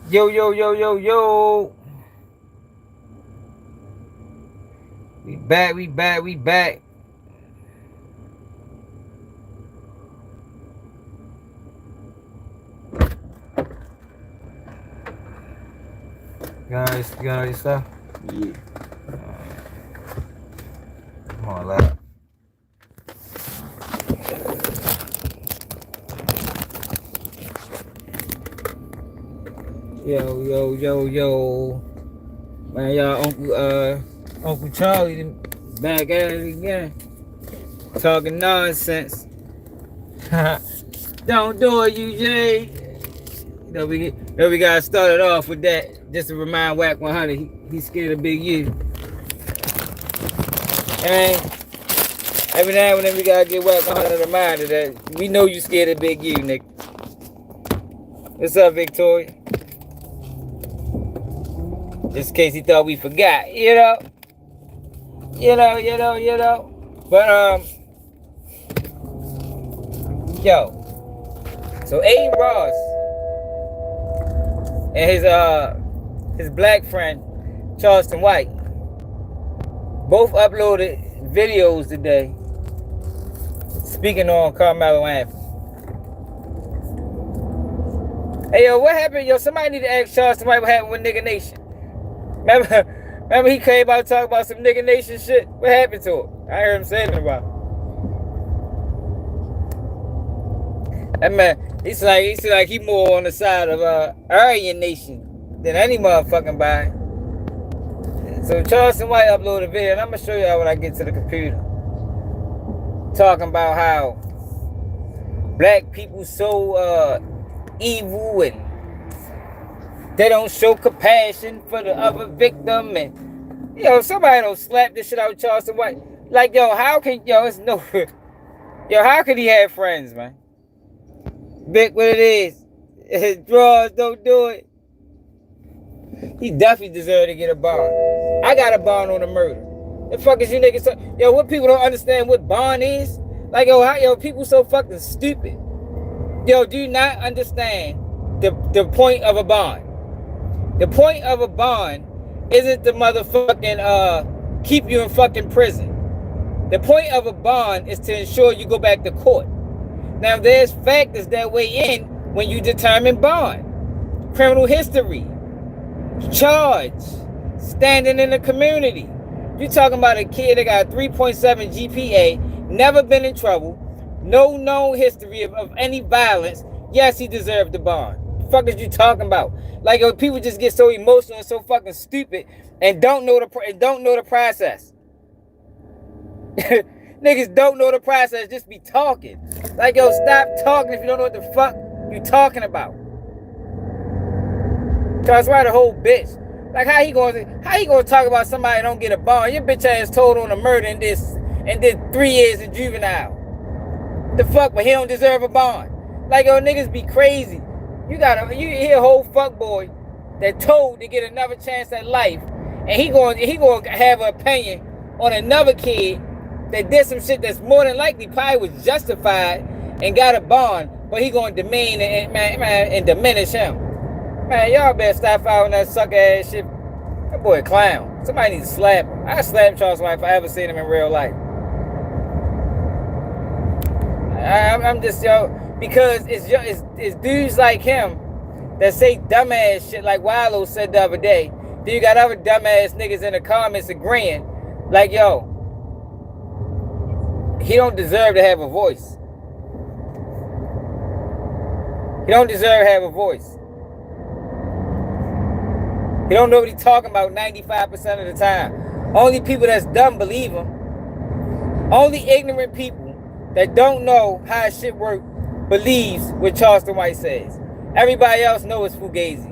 Yo, yo, yo, yo, yo. We back, we back, we back. You got all your stuff? Yeah. Come on, lad. Yo, yo, yo, yo. Man, y'all, Uncle Charlie back at it again. Talking nonsense. Don't do it, UJ. We got started off with that. Just to remind Whack 100, he's scared of Big U. And every now and then we gotta get Whack 100 reminded that we know you scared of Big U, Nick. What's up, Victoria? Just in case he thought we forgot, you know. But yo. So A. Ross and his black friend Charleston White both uploaded videos today speaking on Karmelo Anthony. Hey yo, what happened? Yo, somebody need to ask Charleston White what happened with Nigga Nation. Remember he came out talking about some Nigga Nation shit? What happened to him? I heard him saying it about. That man, he seems like he more on the side of Aryan Nation than any motherfucking body. So Charleston White uploaded a video, and I'm gonna show y'all when I get to the computer. Talking about how black people so evil and they don't show compassion for the other victim, and somebody don't slap this shit out of Charleston White. Like how can how could he have friends, man? Big what it is. His draws don't do it. He definitely deserved to get a bond. I got a bond on the murder. The fuck is you niggas so, what people don't understand what bond is? Like how people so fucking stupid. Do you not understand the point of a bond? The point of a bond isn't to motherfucking keep you in fucking prison. The point of a bond is to ensure you go back to court. Now there's factors that weigh in when you determine bond. Criminal history, charge, standing in the community. You're talking about a kid that got 3.7 GPA, never been in trouble, no known history of any violence. Yes, he deserved the bond. The fuck is you talking about? Like people just get so emotional and so fucking stupid and don't know the process. Niggas don't know the process, just be talking. Like stop talking if you don't know what the fuck you talking about. That's why the whole bitch. Like how he gonna talk about somebody that don't get a bond? Your bitch ass told on a murder and did 3 years in juvenile. The fuck, but he don't deserve a bond. Like niggas be crazy. You hear a whole fuck boy that told to get another chance at life, and he gonna have an opinion on another kid that did some shit that's more than likely probably was justified and got a bond, but he gonna demean and diminish him. Man, y'all better stop following that sucker ass shit. That boy a clown. Somebody needs to slap him. I slap Charles White if I ever seen him in real life. I'm just because it's dudes like him that say dumbass shit like Wallow said the other day. Then you got other dumbass niggas in the comments agreeing, like he don't deserve to have a voice. He don't deserve to have a voice. He don't know what he's talking about 95% of the time. Only people that's dumb believe him. Only ignorant people that don't know how shit works believes what Charleston White says. Everybody else knows it's fugazi.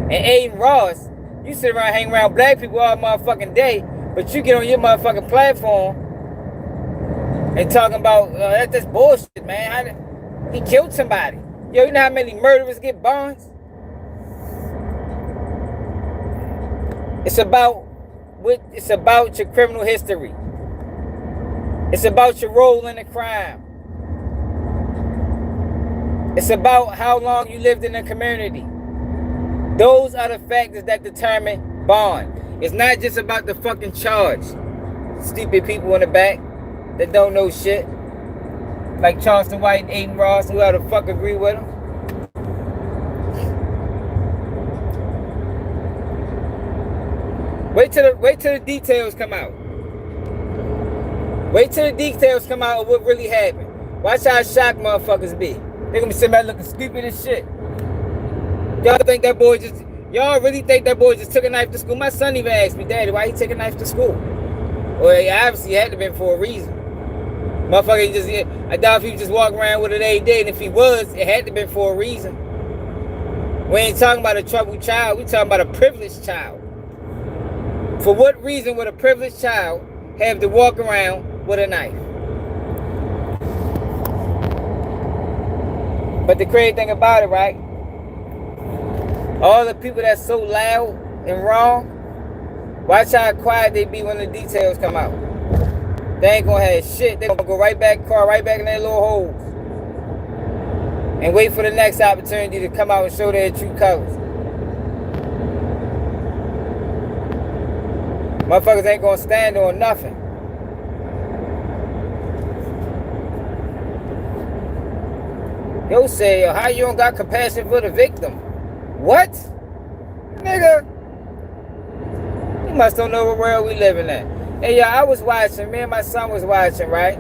And Aiden Ross, you sit around hanging around black people all motherfucking day, but you get on your motherfucking platform and talking about that's bullshit, man. He killed somebody. You know how many murderers get bonds? It's about your criminal history. It's about your role in the crime. It's about how long you lived in the community. Those are the factors that determine bond. It's not just about the fucking charge. Stupid people in the back that don't know shit. Like Charleston White and Aiden Ross, who the fuck agree with him. Wait till the details come out. Wait till the details come out of what really happened. Watch how shocked motherfuckers be. They gonna be sitting back looking stupid as shit. Y'all really think that boy just took a knife to school? My son even asked me, Daddy, why he take a knife to school? Well, he obviously had to have been for a reason. Motherfucker I doubt if he was just walking around with it every day, and if he was, it had to have been for a reason. We ain't talking about a troubled child, we talking about a privileged child. For what reason would a privileged child have to walk around with a knife? But the crazy thing about it, right? All the people that's so loud and wrong, watch how quiet they be when the details come out. They ain't gonna have shit. They gonna go right back in their little holes and wait for the next opportunity to come out and show their true colors. Motherfuckers ain't gonna stand on nothing. Yo say, how you don't got compassion for the victim? What? Nigga, you must don't know what world we living in. Hey, y'all, I was watching, me and my son was watching, right?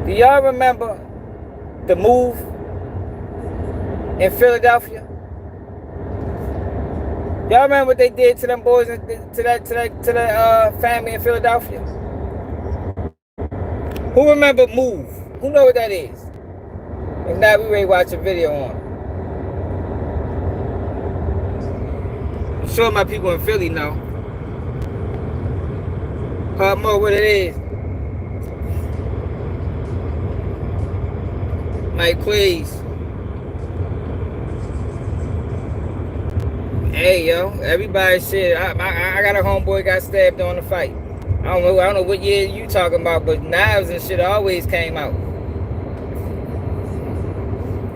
Do y'all remember the move in Philadelphia? Y'all remember what they did to them boys, to that family in Philadelphia? Who remember Move? Who know what that is? If not, we ready to watch a video on it. I'm sure my people in Philly know. More what it is. Mike, please. Hey, yo, everybody shit. I got a homeboy got stabbed on the fight. I don't know what year you talking about, but knives and shit always came out.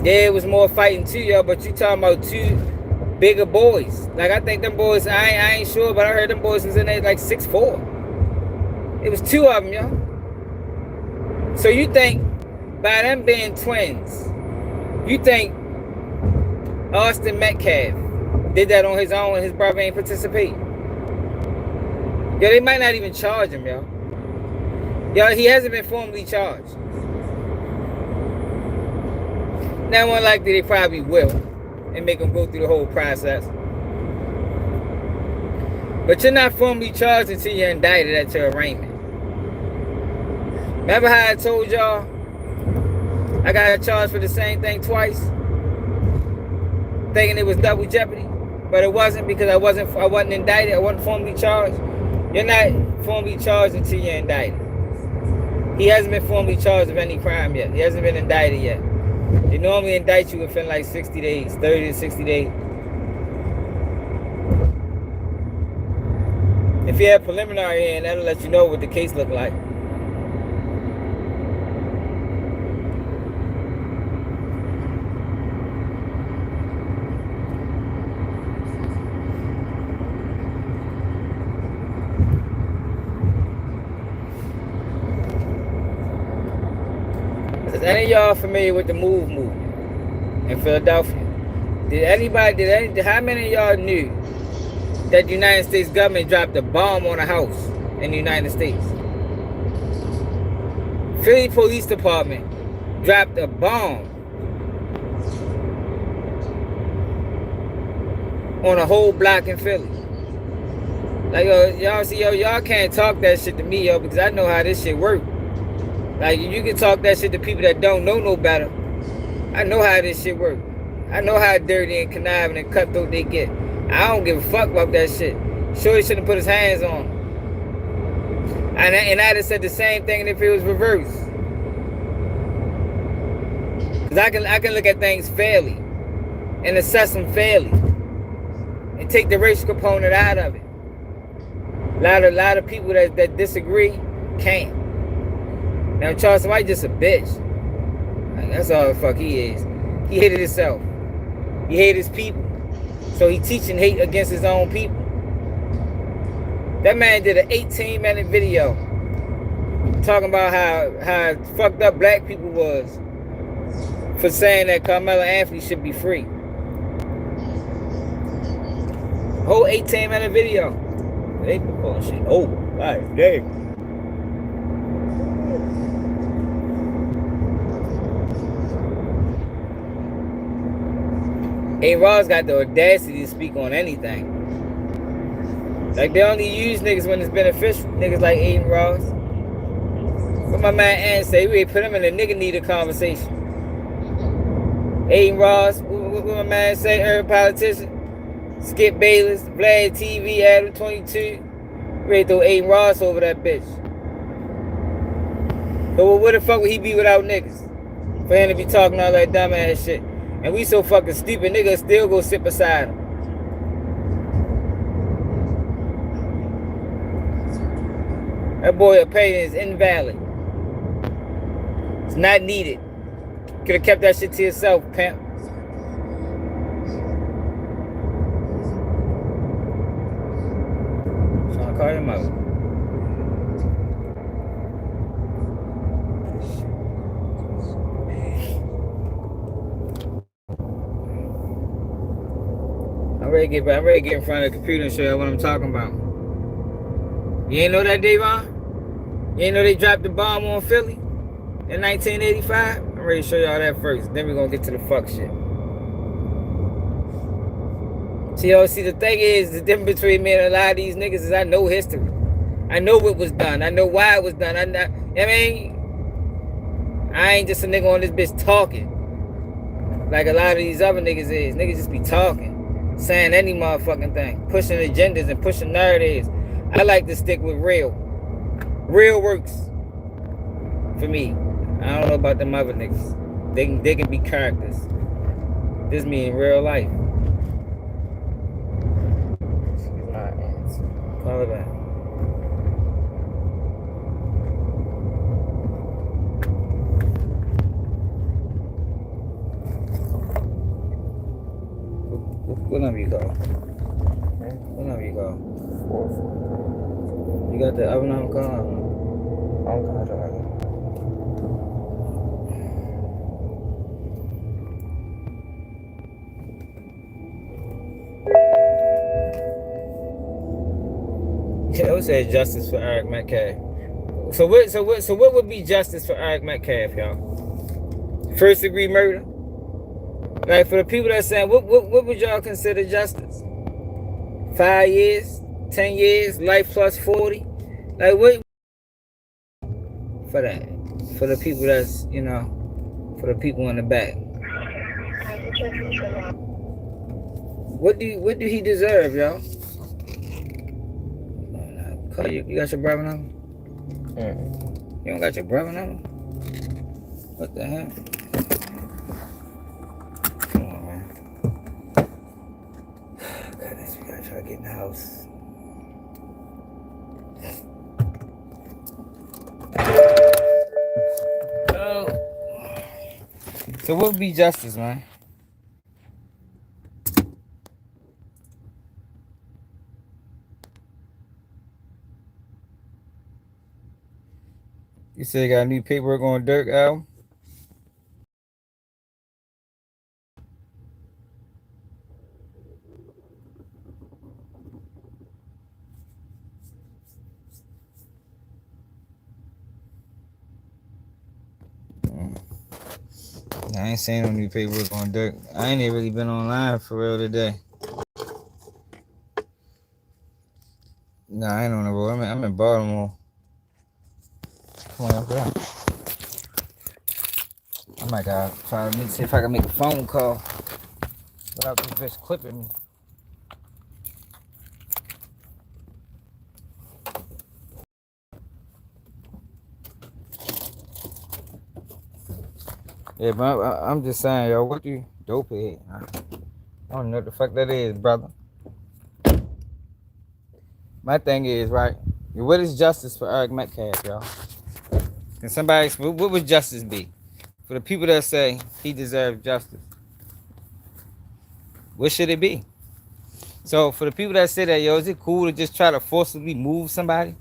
Yeah, it was more fighting too, yo, but you talking about two bigger boys. Like, I think them boys, I ain't sure, but I heard them boys was in there like 6'4". It was two of them, yo. So you think, by them being twins, you think Austin Metcalf did that on his own and his brother ain't participate? Yo, they might not even charge him, yo. Yo, he hasn't been formally charged. Now, more likely they probably will and make him go through the whole process. But you're not formally charged until you're indicted at your arraignment. Remember how I told y'all I got charged for the same thing twice? Thinking it was double jeopardy, but it wasn't, because I wasn't indicted. I wasn't formally charged. You're not formally charged until you're indicted. He hasn't been formally charged of any crime yet. He hasn't been indicted yet. They normally indict you within like 60 days, 30 to 60 days. If you have preliminary hearing, that'll let you know what the case look like. Is any of y'all familiar with the Move movement in Philadelphia? How many of y'all knew that the United States government dropped a bomb on a house in the United States? Philly Police Department dropped a bomb on a whole block in Philly. Like, y'all can't talk that shit to me, yo, because I know how this shit works. Like, you can talk that shit to people that don't know no better. I know how this shit works. I know how dirty and conniving and cutthroat they get. I don't give a fuck about that shit. Shorty shouldn't put his hands on him. And I'd have said the same thing if it was reversed. Because I can look at things fairly and assess them fairly and take the racial component out of it. A lot of people that disagree can't. Now, Charleston White just a bitch. Like, that's all the fuck he is. He hit it himself. He hate his people. So he teaching hate against his own people. That man did an 18-minute video talking about how fucked up black people was for saying that Karmelo Anthony should be free. Whole 18-minute video. They been pulling shit over. Right, damn. A. Ross got the audacity to speak on anything. Like, they only use niggas when it's beneficial. Niggas like Aiden Ross. What my man Ant say, we put him in a nigga need a conversation. Aiden Ross, what my man say, every politician. Skip Bayless, Vlad TV, Adam 22. Ready to throw Aiden Ross over that bitch. But where the fuck would he be without niggas? For him to be talking all that dumb ass shit. And we so fucking stupid, niggas still go sit beside him. That boy opinion is invalid. It's not needed. Could have kept that shit to yourself, pimp. Trying to call him out. I'm ready to get in front of the computer and show you what I'm talking about. You ain't know that, Davon? You ain't know they dropped the bomb on Philly in 1985? I'm ready to show y'all that first. Then we're gonna get to the fuck shit. See, the thing is, the difference between me and a lot of these niggas is I know history. I know what was done. I know why it was done. I ain't just a nigga on this bitch talking like a lot of these other niggas is. Niggas just be talking, saying any motherfucking thing, pushing agendas and pushing narratives. I like to stick with real. Real works for me. I don't know about them other niggas. They can be characters. This me in real life. Call it back. What number you go? What number you go? 4. You got the other number call? I'm gonna try it. Yeah, I would say justice for Eric Metcalf. So what would be justice for Eric Metcalf, y'all? First degree murder? Like, for the people that saying, what would y'all consider justice? 5 years, 10 years, life plus 40? Like, what? For that, for the people that's, for the people in the back. What do he deserve, y'all? Call you got your brother number? You don't got your brother number? What the hell? Come on, man. Goodness, we gotta try to get in the house. So what would be justice, man? You said you got new paperwork on Durk album? I ain't seen no new paperwork on Durk. I ain't even really been online for real today. Nah, I ain't on the road. I'm in Baltimore. Come on, bro. I might gotta try to see if I can make a phone call without this bitch clipping me. Yeah, but I'm just saying, yo, what you dope head? I don't know what the fuck that is, brother. My thing is, right, what is justice for Eric Metcalf, y'all? Can somebody explain, what would justice be? For the people that say he deserves justice. What should it be? So for the people that say that, yo, is it cool to just try to forcibly move somebody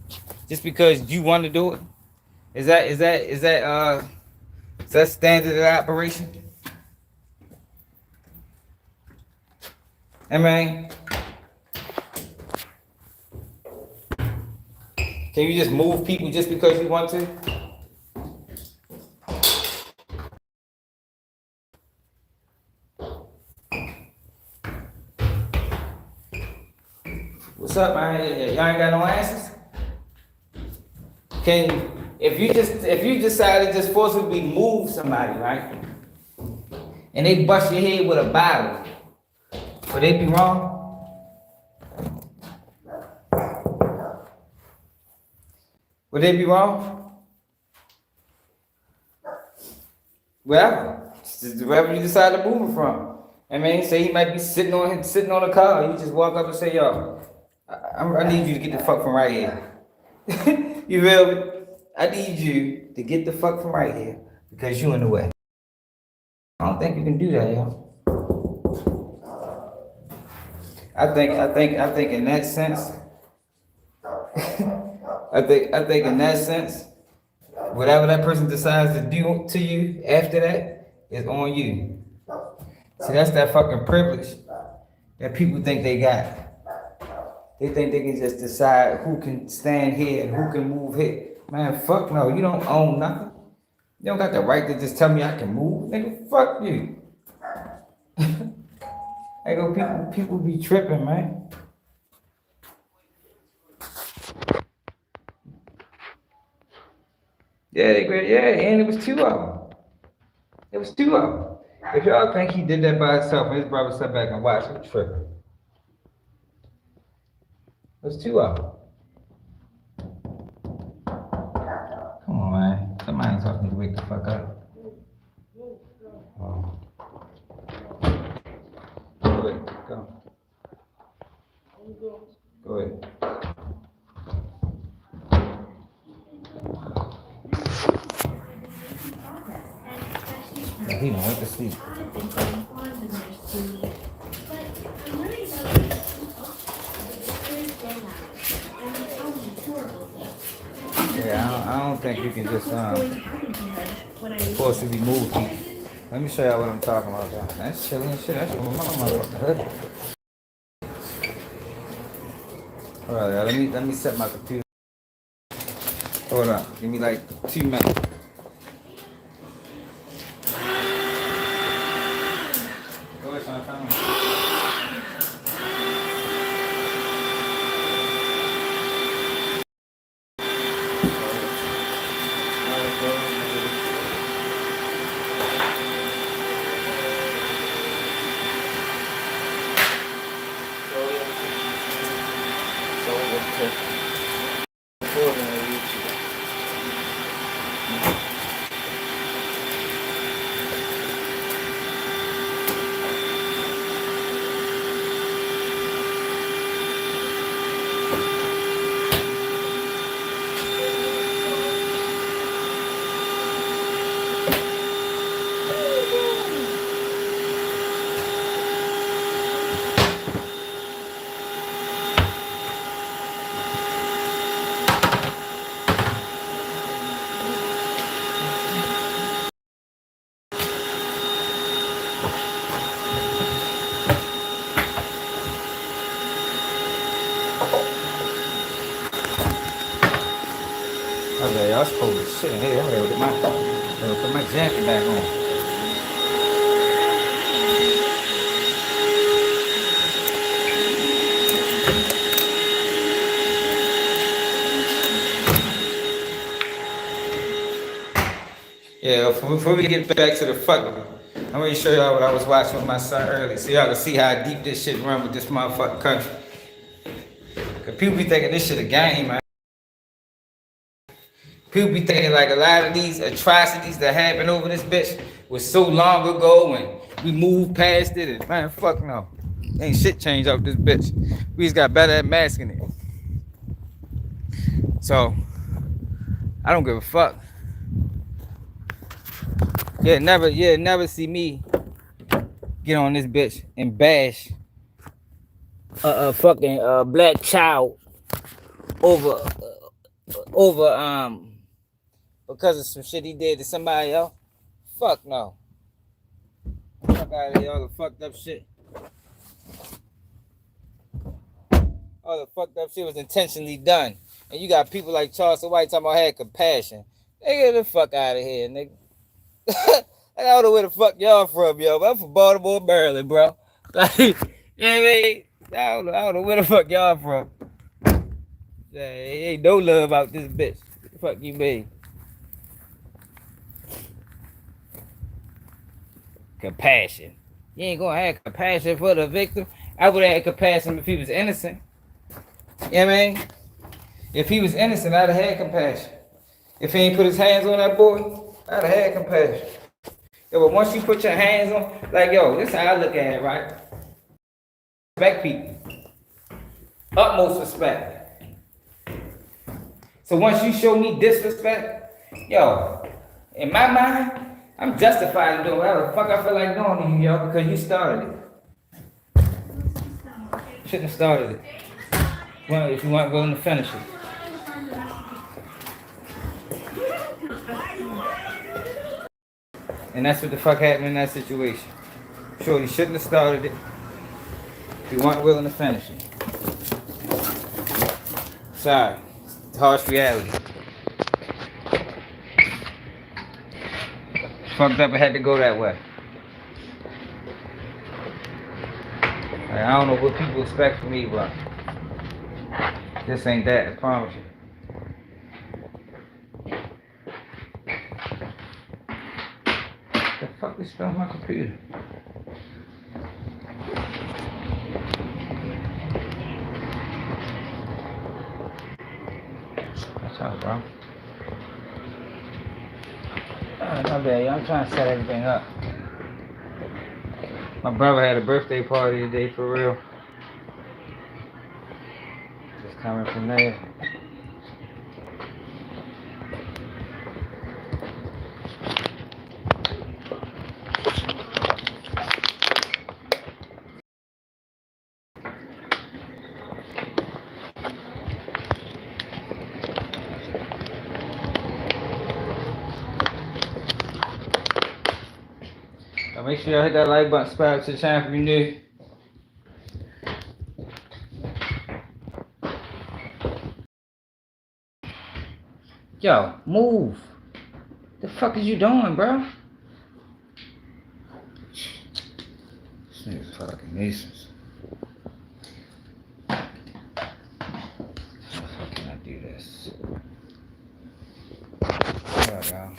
just because you want to do it? Is that standard of operation? I mean, can you just move people just because you want to? What's up, man? Y'all ain't got no answers? If you decide to just forcibly move somebody, right? And they bust your head with a bottle, would they be wrong? Would they be wrong? Wherever you decide to move it from. I mean, say he might be sitting on a car. You just walk up and say, "Yo, I need you to get the fuck from right here." You feel me? I need you to get the fuck from right here because you in the way. I don't think you can do that, yo. I think in that sense, I think in that sense, whatever that person decides to do to you after that is on you. See, that's that fucking privilege that people think they got. They think they can just decide who can stand here and who can move here. Man, fuck no, you don't own nothing. You don't got the right to just tell me I can move. Nigga, fuck you. Hey, go, people be tripping, man. Yeah, and it was two of them. It was two of them. If y'all think he did that by himself and his brother sat back and watched him tripping. It was two of them. Come on, man. Somebody talking to me to wake the fuck up. Oh. Go ahead. Go. Go ahead. He done went to sleep. Yeah, I don't think you can just forcibly move people. Let me show y'all what I'm talking about. That's chilling and shit. That's what my motherfucking hood. Alright, let me set my computer. Hold on. Give me like 2 minutes. Go ahead, son. Okay, y'all supposed to shit in here. I'm gonna put my jacket back on. Yeah, before we get back to the fucking, I'm gonna show y'all what I was watching with my son earlier, so y'all can see how deep this shit run with this motherfucking country. Cause people be thinking this shit a game, man. People be thinking like a lot of these atrocities that happened over this bitch was so long ago and we moved past it. And man, fuck no. Ain't shit changed up this bitch. We just got better at masking it. So, I don't give a fuck. Never see me get on this bitch and bash a fucking black child over over because of some shit he did to somebody else. Fuck no. Fuck out of here, all the fucked up shit. All the fucked up shit was intentionally done. And you got people like Charleston White talking about had compassion. They get the fuck out of here, nigga. I don't know where the fuck y'all from, yo. But I'm from Baltimore, Maryland, bro. Like, you know what I mean? I don't know where the fuck y'all from. Ain't no love out this bitch. What the fuck you mean? Compassion. You ain't gonna have compassion for the victim. I would have had compassion if he was innocent. You know what I mean? If he was innocent, I'd have had compassion. If he ain't put his hands on that boy, I'd have had compassion. Yeah, but once you put your hands on, like, yo, this is how I look at it, right? Respect people. Utmost respect. So once you show me disrespect, yo, in my mind, I'm justified in doing whatever the fuck I feel like doing to you, yo, because you started it. Shouldn't have started it. Well, if you weren't willing to finish it. And that's what the fuck happened in that situation. Shorty shouldn't have started it if you weren't willing to finish it. Sorry. It's harsh reality. Fucked up, it had to go that way. Like, I don't know what people expect from me, but this ain't that, I promise you. The fuck is still on my computer? What's up, bro? Alright, my bad, I'm trying to set everything up. My brother had a birthday party today, for real. Just coming from there. Make sure y'all hit that like button, subscribe to the channel if you're new. Yo, move. The fuck is you doing, bro? This nigga's fucking nuisance. How the fuck can I do this? There we go.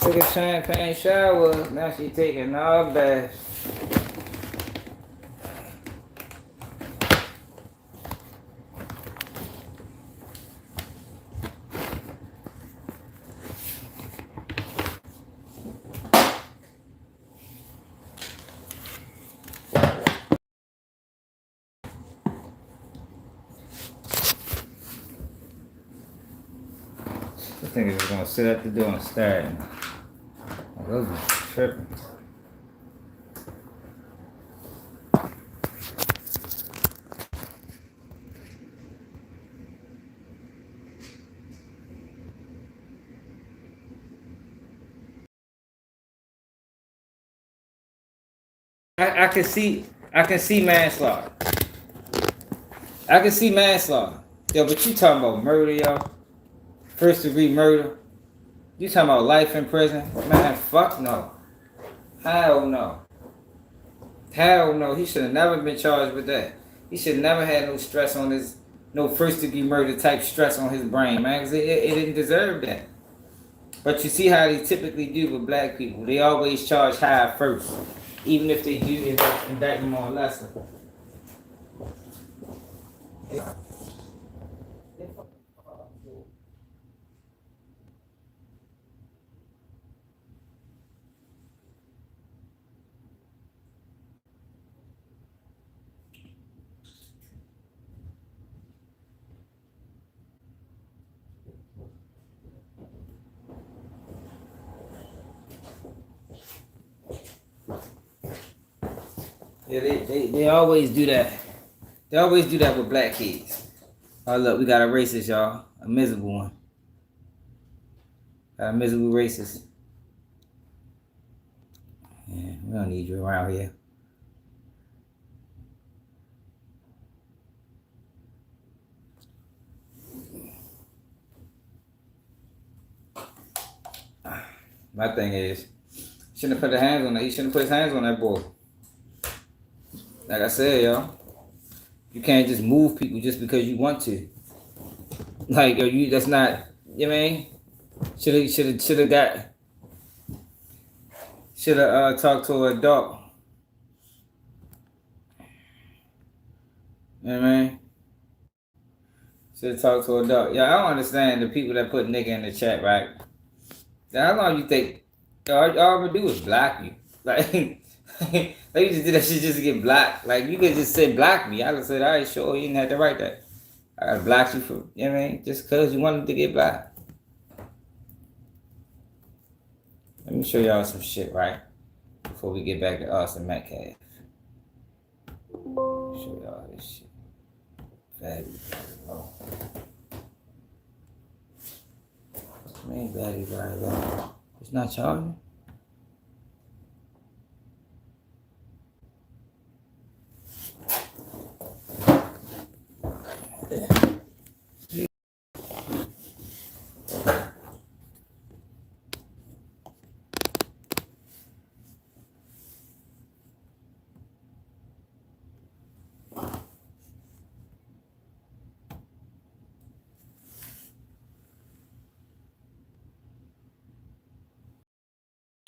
Took a champagne shower, now she taking all baths. This nigga just gonna sit at the door and stare at me. Those are tripping. I can see manslaughter. I can see manslaughter. Yo, but you talking about murder, yo? First degree murder? You talking about life in prison? Man, fuck no. Hell no. Hell no. He should have never been charged with that. He should have never had no stress on his, no first degree murder type stress on his brain, man, because it didn't deserve that. But you see how they typically do with black people. They always charge high first, even if they do indict them on lesser. Yeah, they always do that. They always do that with black kids. Oh, look, we got a racist, y'all. A miserable one. Got a miserable racist. Yeah, we don't need you around here. My thing is, shouldn't have put his hands on that. He shouldn't put his hands on that boy. Like I said, y'all, you can't just move people just because you want to. Like, you, that's not, you know what I mean? Should have talked to an adult. You know what I mean? Should have talked to an adult. Yeah, I don't understand the people that put nigga in the chat, right? How long you think all I'm gonna do is block you? Like, they just did that shit just to get blocked. Like, you could just say block me. I would have said, all right, sure, you didn't have to write that. I gotta block you for, you know what I mean? Just cause you wanted to get blocked. Let me show y'all some shit, right? Before we get back to Austin Metcalf. Show y'all this shit. Oh. Man, battery right there. It's not charging.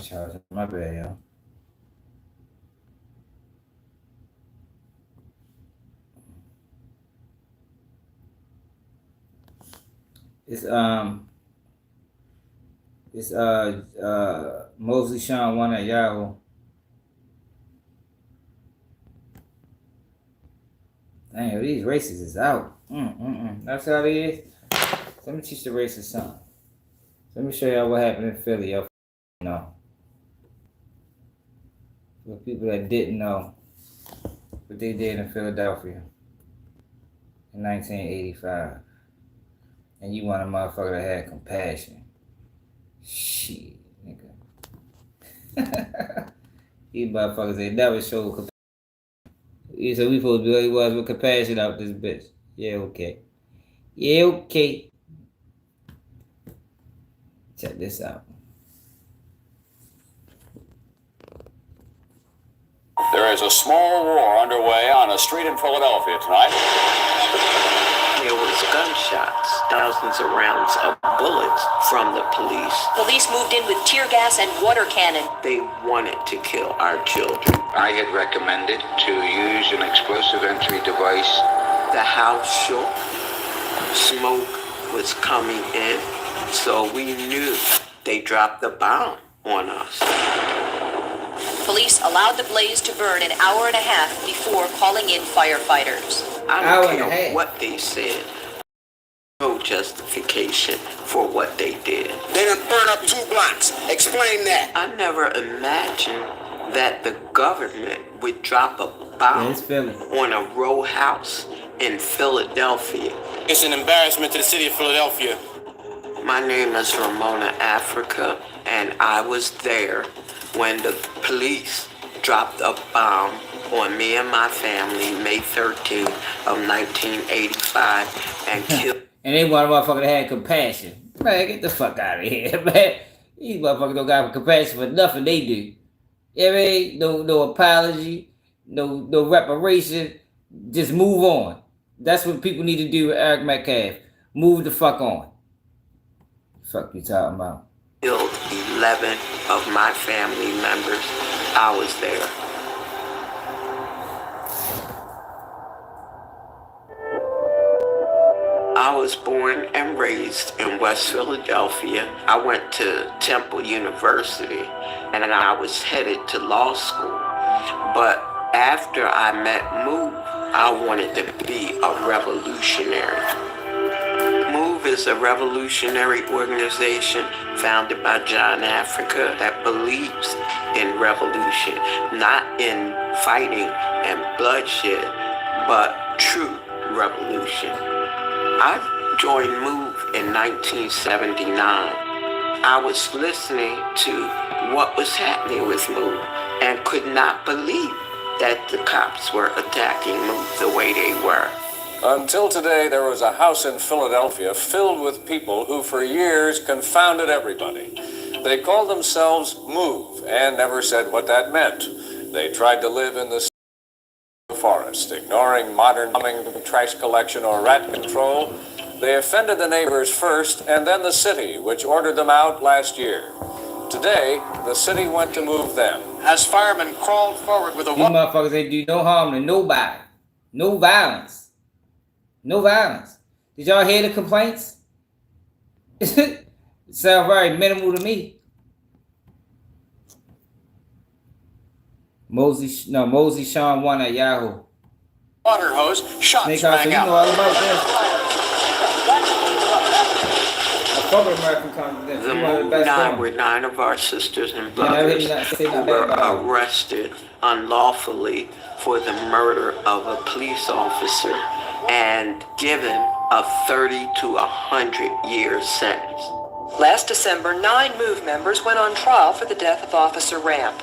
Charging. My bad, y'all. It's Mosley Sean one at Yahoo. Dang, these races is out. That's how it is. Let me teach the races something. Let me show y'all what happened in Philly. Y'all know. For people that didn't know what they did in Philadelphia in 1985. And you want a motherfucker that had compassion. Shit, nigga. These motherfuckers ain't never showed compassion. So we supposed to be like he was with compassion out this bitch. Yeah, okay. Yeah, okay. Check this out. There is a small war underway on a street in Philadelphia tonight. There was gunshots, thousands of rounds of bullets from the police. Police moved in with tear gas and water cannon. They wanted to kill our children. I had recommended to use an explosive entry device. The house shook. Smoke was coming in, so we knew they dropped the bomb on us. Police allowed the blaze to burn an hour and a half before calling in firefighters. I don't care what they said. No justification for what they did. They done burned up 2 blocks. Explain that. I never imagined that the government would drop a bomb on a row house in Philadelphia. It's an embarrassment to the city of Philadelphia. My name is Ramona Africa, and I was there when the police dropped a bomb on me and my family May 13th of 1985 and killed. And they want a motherfucker that had compassion. Man, get the fuck out of here, man. These motherfuckers don't got compassion for nothing they do. You know what I mean? No apology, no reparation. Just move on. That's what people need to do with Eric Metcalf. Move the fuck on. Fuck you talking about? Killed 11 of my family members. I was there. I was born and raised in West Philadelphia. I went to Temple University and I was headed to law school. But after I met Move, I wanted to be a revolutionary. Move is a revolutionary organization founded by John Africa that believes in revolution, not in fighting and bloodshed, but true revolution. I joined MOVE in 1979. I was listening to what was happening with MOVE and could not believe that the cops were attacking MOVE the way they were. Until today, there was a house in Philadelphia filled with people who for years confounded everybody. They called themselves MOVE and never said what that meant. They tried to live in the forest, ignoring modern plumbing, trash collection, or rat control. They offended the neighbors first and then the city, which ordered them out last year. Today, the city went to move them. As firemen crawled forward with a These motherfuckers ain't do no harm to nobody. No violence. No violence. Did y'all hear the complaints? Sound very minimal to me. Mosey Sean 1 at Yahoo. water hose, shots Snake House, so rang you out. know all about this. American Congress. The MOVE 9 were 9 of our sisters and brothers who were arrested unlawfully for the murder of a police officer and given a 30 to 100 year sentence. Last December, 9 MOVE members went on trial for the death of Officer Ramp.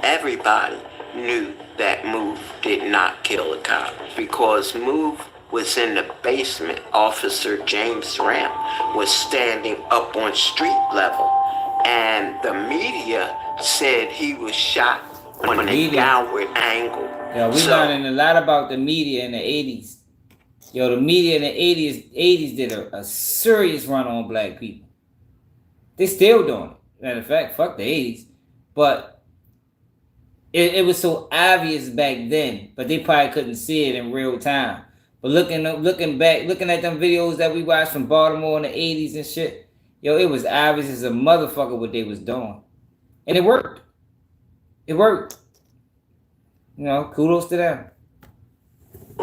Everybody knew that MOVE did not kill a cop because MOVE was in the basement. Officer James Ramp was standing up on street level, and the media said he was shot on a downward angle. Yeah, we learning a lot about the media in the 80s. Yo, the media in the 80s did a serious run on black people. They still doing it. Matter of fact, fuck the 80s. But it was so obvious back then, but they probably couldn't see it in real time. But looking back, looking at them videos that we watched from Baltimore in the 80s and shit, yo, it was obvious as a motherfucker what they was doing. And it worked. It worked. You know, kudos to them.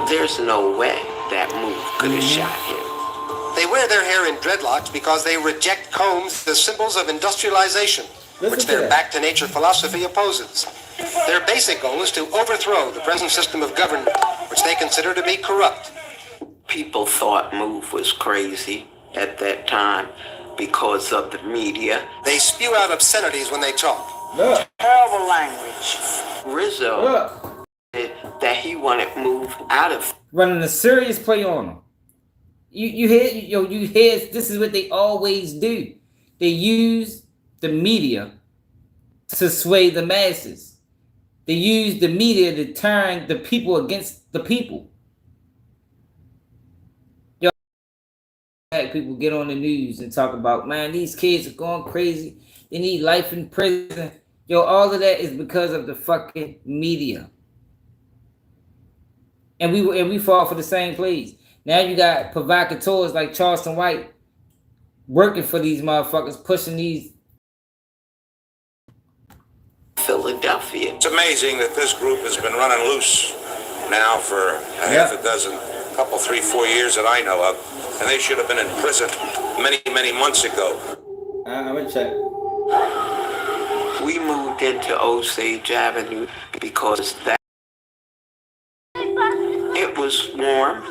There's no way that MOVE could have shot him. They wear their hair in dreadlocks because they reject combs as symbols of industrialization, which their back-to-nature philosophy opposes. Their basic goal is to overthrow the present system of government, which they consider to be corrupt. People thought MOVE was crazy at that time because of the media. They spew out obscenities when they talk. Look. Terrible language. Rizzo said that he wanted MOVE out of Running a serious play on them. You hear this is what they always do. They use the media to sway the masses. They use the media to turn the people against the people. Yo, people get on the news and talk about, man, these kids are going crazy. They need life in prison. Yo, all of that is because of the fucking media. And we fall for the same plays. Now you got provocateurs like Charleston White working for these motherfuckers, pushing these. Philadelphia. It's amazing that this group has been running loose now for half a dozen, couple, 3-4 years that I know of, and they should have been in prison many months ago. I'm gonna check. We moved into Osage Avenue because it was warm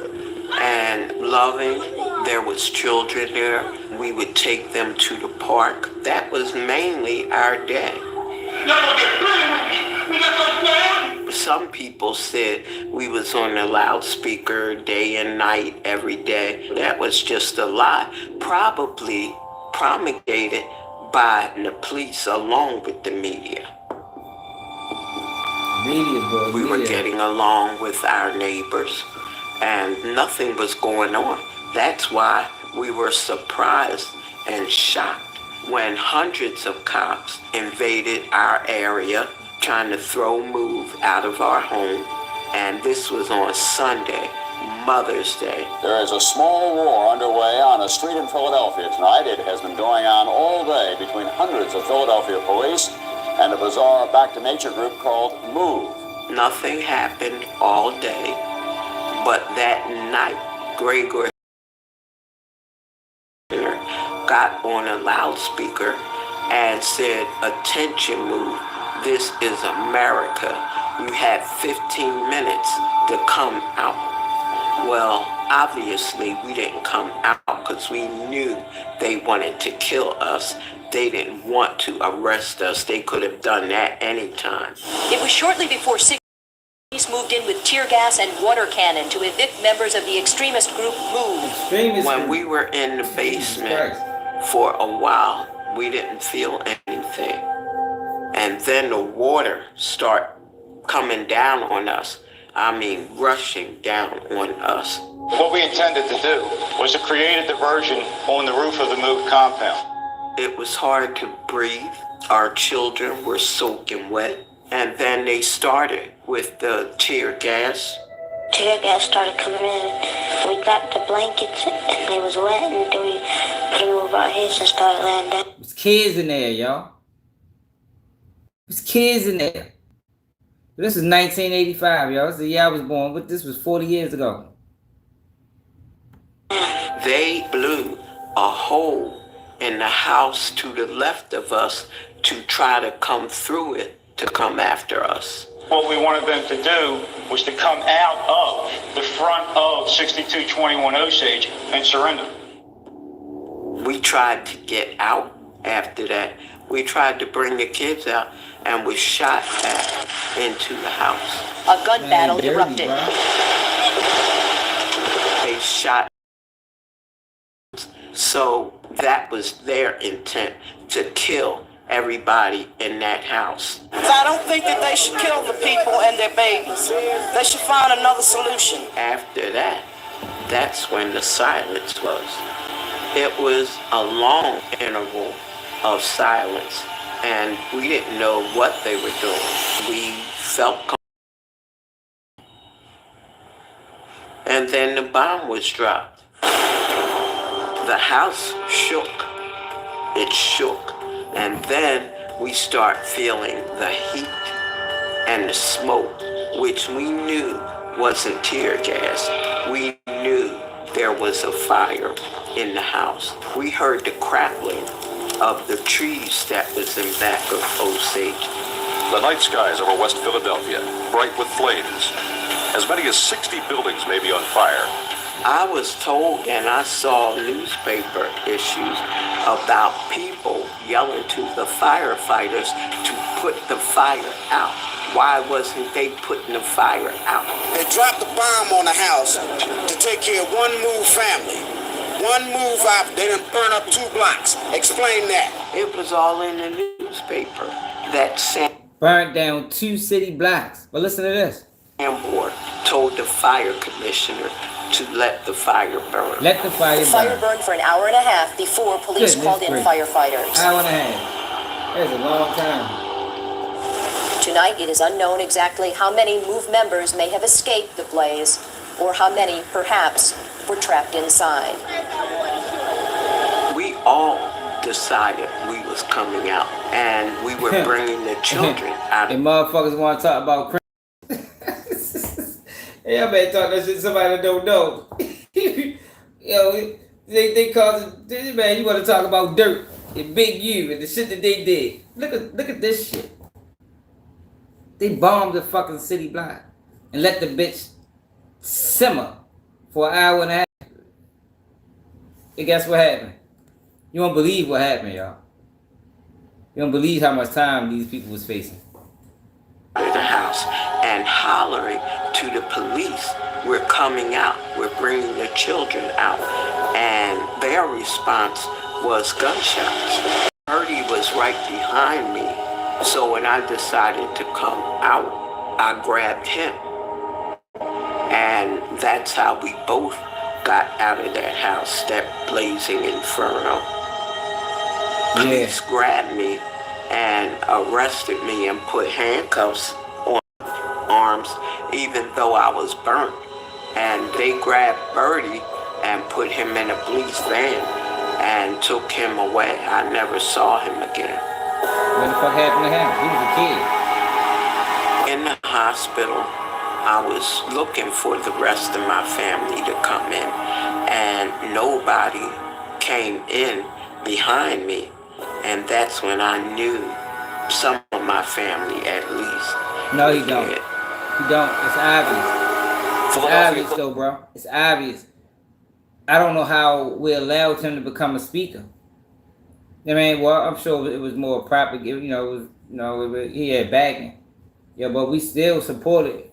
and loving. There was children there. We would take them to the park. That was mainly our day. Some people said we was on the loudspeaker day and night every day. That was just a lie, probably promulgated by the police along with the media. We were getting along with our neighbors and nothing was going on. That's why we were surprised and shocked when hundreds of cops invaded our area trying to throw MOVE out of our home. And this was on Sunday, Mother's Day. There is a small war underway on a street in Philadelphia tonight. It has been going on all day between hundreds of Philadelphia police and a bizarre back-to-nature group called MOVE. Nothing happened all day, but that night, Gregory got on a loudspeaker and said, "Attention, move. This is America. You have 15 minutes to come out." Well, obviously we didn't come out because we knew they wanted to kill us. They didn't want to arrest us. They could have done that anytime. It was shortly before 6 police moved in with tear gas and water cannon to evict members of the extremist group MOVE. When we were in the basement for a while, we didn't feel anything. And then the water started coming down on us. I mean, rushing down on us. What we intended to do was to create a diversion on the roof of the MOVE compound. It was hard to breathe. Our children were soaking wet. And then they started with the tear gas. Tear gas started coming in. We got the blankets and it was wet, and then we put them over our heads and started laying down. There's kids in there, y'all. There's kids in there. This is 1985, y'all. This is the year I was born, but this was 40 years ago. They blew a hole in the house to the left of us to try to come through it to come after us. What we wanted them to do was to come out of the front of 6221 Osage and surrender. We tried to get out after that. We tried to bring the kids out and was shot at into the house. A gun battle erupted. They shot. So that was their intent, to kill everybody in that house. I don't think that they should kill the people and their babies. They should find another solution. After that, that's when the silence was. It was a long interval of silence, and we didn't know what they were doing. We felt and then the bomb was dropped. The house shook. It shook. And then we start feeling the heat and the smoke, which we knew wasn't tear gas. We knew there was a fire in the house. We heard the crackling of the trees that was in back of Osage. The night skies over West Philadelphia, bright with flames. As many as 60 buildings may be on fire. I was told, and I saw newspaper issues about people yelling to the firefighters to put the fire out. Why wasn't they putting the fire out? They dropped the bomb on the house to take care of one MOVE family. One MOVE out, they done burn up 2 blocks. Explain that. It was all in the newspaper. That burned down 2 city blocks. But listen to this. Board told the fire commissioner to let the fire burn. Let the fire burn. The fire burned for an hour and a half before police called in firefighters. Hour and a half. That's a long time. Tonight, it is unknown exactly how many MOVE members may have escaped the blaze, or how many, perhaps, were trapped inside. We all decided we was coming out, and we were bringing the children out. And motherfuckers want to talk about crime. Y'all better talk that shit to somebody that don't know. Yo, they call it, man, you want to talk about dirt and Big U and the shit that they did. Look at this shit. They bombed the fucking city block and let the bitch simmer for an hour and a half. And guess what happened? You don't believe what happened, y'all. You don't believe how much time these people was facing. The house and hollering to the police, "We're coming out, we're bringing the children out," and their response was gunshots. Birdie was right behind me, so when I decided to come out, I grabbed him, and that's how we both got out of that house, that blazing inferno. Police grabbed me and arrested me and put handcuffs on arms, even though I was burnt. And they grabbed Birdie and put him in a police van and took him away. I never saw him again. What the fuck happened to him? He was a kid. In the hospital, I was looking for the rest of my family to come in, and nobody came in behind me. And that's when I knew some of my family, at least. No, he don't. He don't. It's obvious. It's obvious, though, bro. It's obvious. I don't know how we allowed him to become a speaker. I mean, well, I'm sure it was more propaganda. He had backing. Yeah, but we still support it.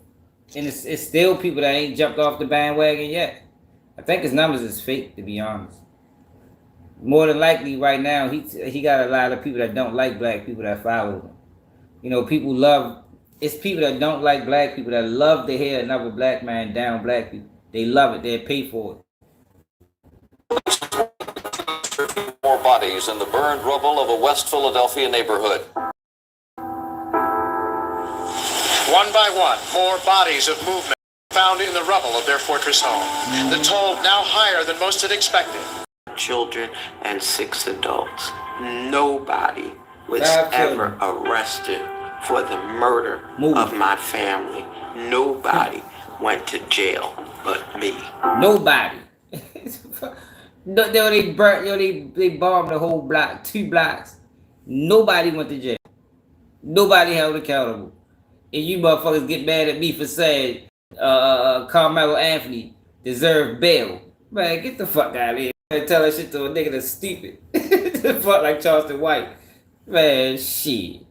And it's still people that ain't jumped off the bandwagon yet. I think his numbers is fake, to be honest. More than likely, right now, he got a lot of people that don't like black people that follow him. You know, people love... It's people that don't like black people that love to hear another black man down black people. They love it. They'll pay for it. More bodies in the burned rubble of a West Philadelphia neighborhood. One by one, more bodies of movement found in the rubble of their fortress home. The toll now higher than most had expected. Children and 6 adults. Nobody was ever arrested for the murder of my family. Nobody went to jail but me. Nobody. They bombed the whole block, 2 blocks. Nobody went to jail. Nobody held accountable. And you motherfuckers get mad at me for saying Karmelo Anthony deserved bail. Man, get the fuck out of here. And tell that shit to a nigga that's stupid. Fuck like Charleston White. Man, shit.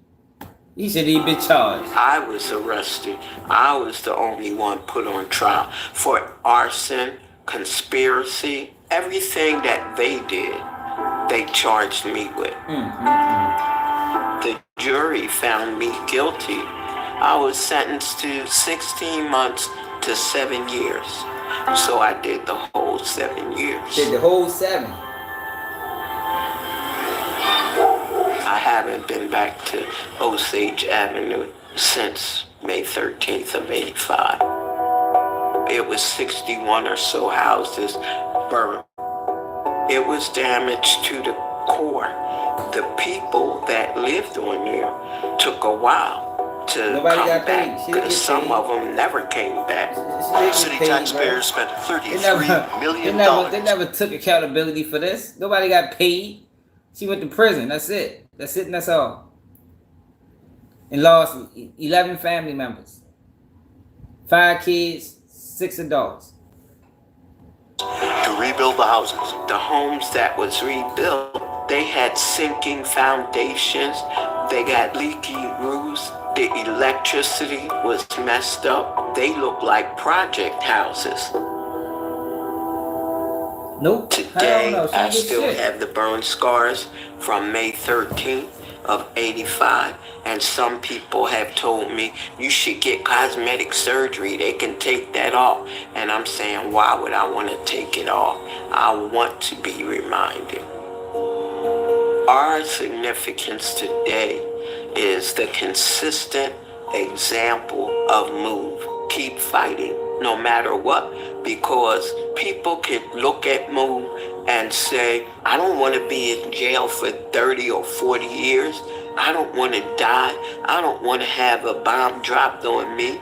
He shouldn't even been charged. I was arrested. I was the only one put on trial for arson, conspiracy, everything that they did, they charged me with. The jury found me guilty. I was sentenced to 16 months to 7 years. So I did the whole 7 years. Did the whole 7? I haven't been back to Osage Avenue since May 13th of 85. It was 61 or so houses burned. It was damaged to the core. The people that lived on there took a while to come back, because some of them never came back. City taxpayers spent $33 million. They never took accountability for this. Nobody got paid. She went to prison. That's it. That's it and that's all. And lost 11 family members. 5 kids, 6 adults. To rebuild the houses. The homes that was rebuilt, they had sinking foundations. They got leaky roofs. The electricity was messed up. They look like project houses. Nope. Today, I still have the burn scars from May 13th of 85. And some people have told me, you should get cosmetic surgery. They can take that off. And I'm saying, why would I want to take it off? I want to be reminded. Our significance today is the consistent example of move. Keep fighting, no matter what, because people can look at move and say, I don't want to be in jail for 30 or 40 years. I don't want to die. I don't want to have a bomb dropped on me.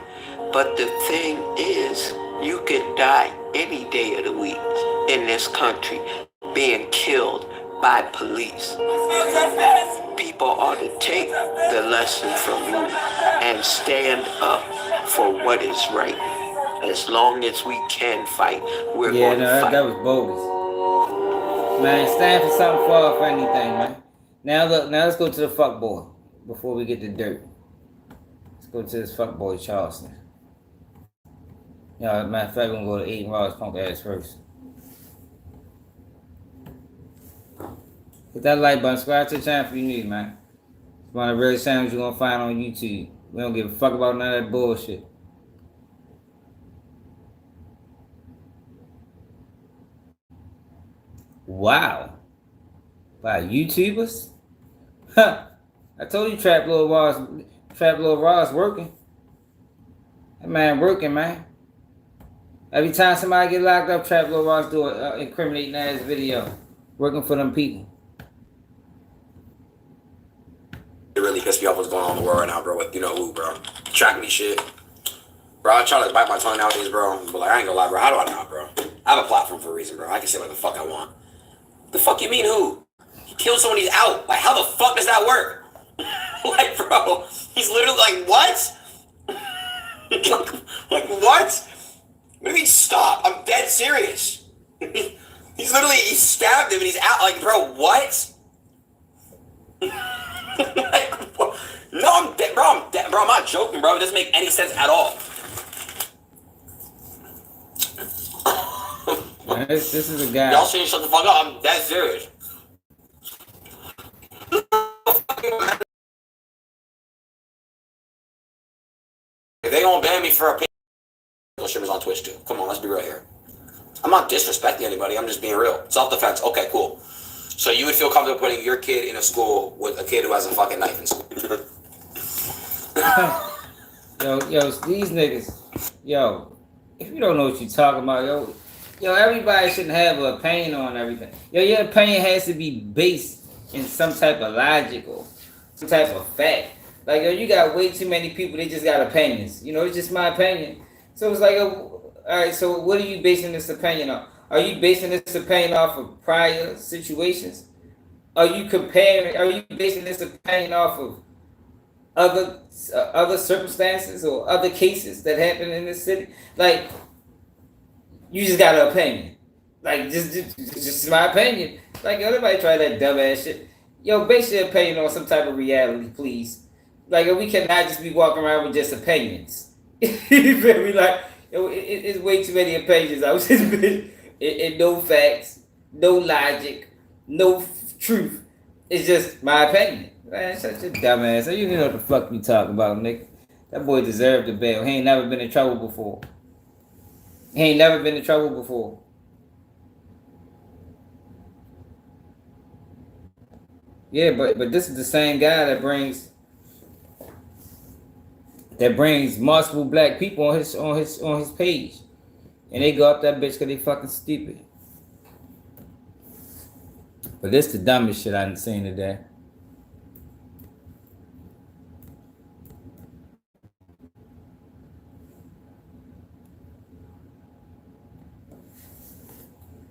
But the thing is, you can die any day of the week in this country being killed by police. People ought to take the lesson from you and stand up for what is right. As long as we can fight, we're going to fight. That was bogus. Man, stand for something for anything, man. Now look, now let's go to the fuck boy before we get to dirt. Let's go to this fuck boy Charleston. Matter of fact, we're gonna go to Aiden Ross punk ass first. Hit that like button, subscribe to the channel if you need, man. It's one of the rarest channels you're gonna find on YouTube. We don't give a fuck about none of that bullshit. Wow. By YouTubers? Huh. I told you Trap Lil Ross working. That man working, man. Every time somebody get locked up, Trap Lil Ross do an incriminating ass video. Working for them people. It really pissed me off what's going on in the world right now, bro, with you know who, bro. Tracking me shit. Bro, I try to bite my tongue nowadays, bro. But like, I ain't gonna lie, bro. How do I not, bro? I have a platform for a reason, bro. I can say what the fuck I want. The fuck you mean who? kill someone, he's out. Like, how the fuck does that work? Like, bro, he's literally like, what? Like, what? What do you mean stop? I'm dead serious. He's literally, he stabbed him and he's out. Like, bro, what? Like, no, I'm dead, bro. I'm dead, bro. I'm not joking, bro. It doesn't make any sense at all. Man, this is a guy. Y'all saying shut the fuck up. I'm dead serious. If they gonna ban me for a streamers on Twitch too. Come on, let's be real here. I'm not disrespecting anybody. I'm just being real. Self-defense. Okay, cool. So you would feel comfortable putting your kid in a school with a kid who has a fucking knife in school? Yo, these niggas. Yo, if you don't know what you're talking about, yo, everybody shouldn't have an opinion on everything. Yo, your opinion has to be based in some type of logic or some type of fact. Like, yo, you got way too many people, they just got opinions. You know, it's just my opinion. So it's like, all right, so what are you basing this opinion on? Are you basing this opinion off of prior situations? Are you basing this opinion off of other circumstances or other cases that happen in this city? Like, you just got an opinion. Like, just my opinion. Like, everybody try that dumbass shit. Yo, base your opinion on some type of reality, please. Like, we cannot just be walking around with just opinions. You feel me? Like, yo, it's way too many opinions. I was just it no facts, no logic, no truth. It's just my opinion. Man, such a dumbass. So you know what the fuck you talking about, nigga. That boy deserved the bail. He ain't never been in trouble before. Yeah, but this is the same guy that brings multiple black people on his page, and they go up that bitch because they fucking stupid. But this the dumbest shit I've seen today.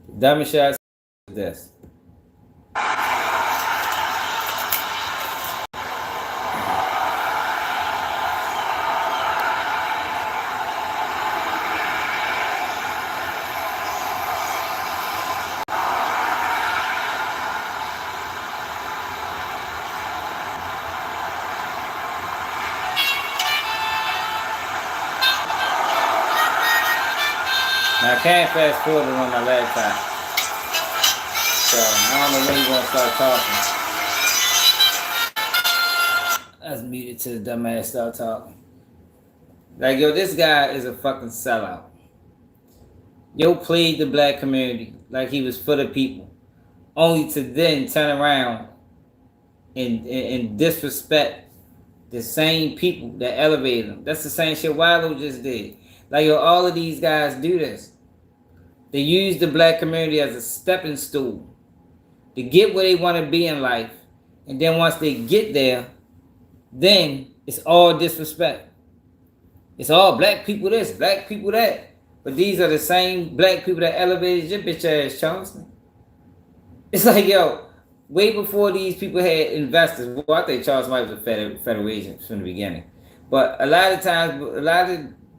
The dumbest shit I've seen is this. Now, I can't fast forward it on my laptop. So, I don't know when you're going to start talking. Let's mute it till the dumbass start talking. Like, yo, this guy is a fucking sellout. Yo played the black community like he was for the people. Only to then turn around and disrespect the same people that elevated him. That's the same shit Wallow just did. Like, yo, all of these guys do this. They use the black community as a stepping stool to get where they want to be in life. And then once they get there, then it's all disrespect. It's all black people this, black people that. But these are the same black people that elevated your bitch ass, Charleston. It's like, yo, way before these people had investors. Well, I think Charleston White was a federal agent from the beginning. But a lot of times,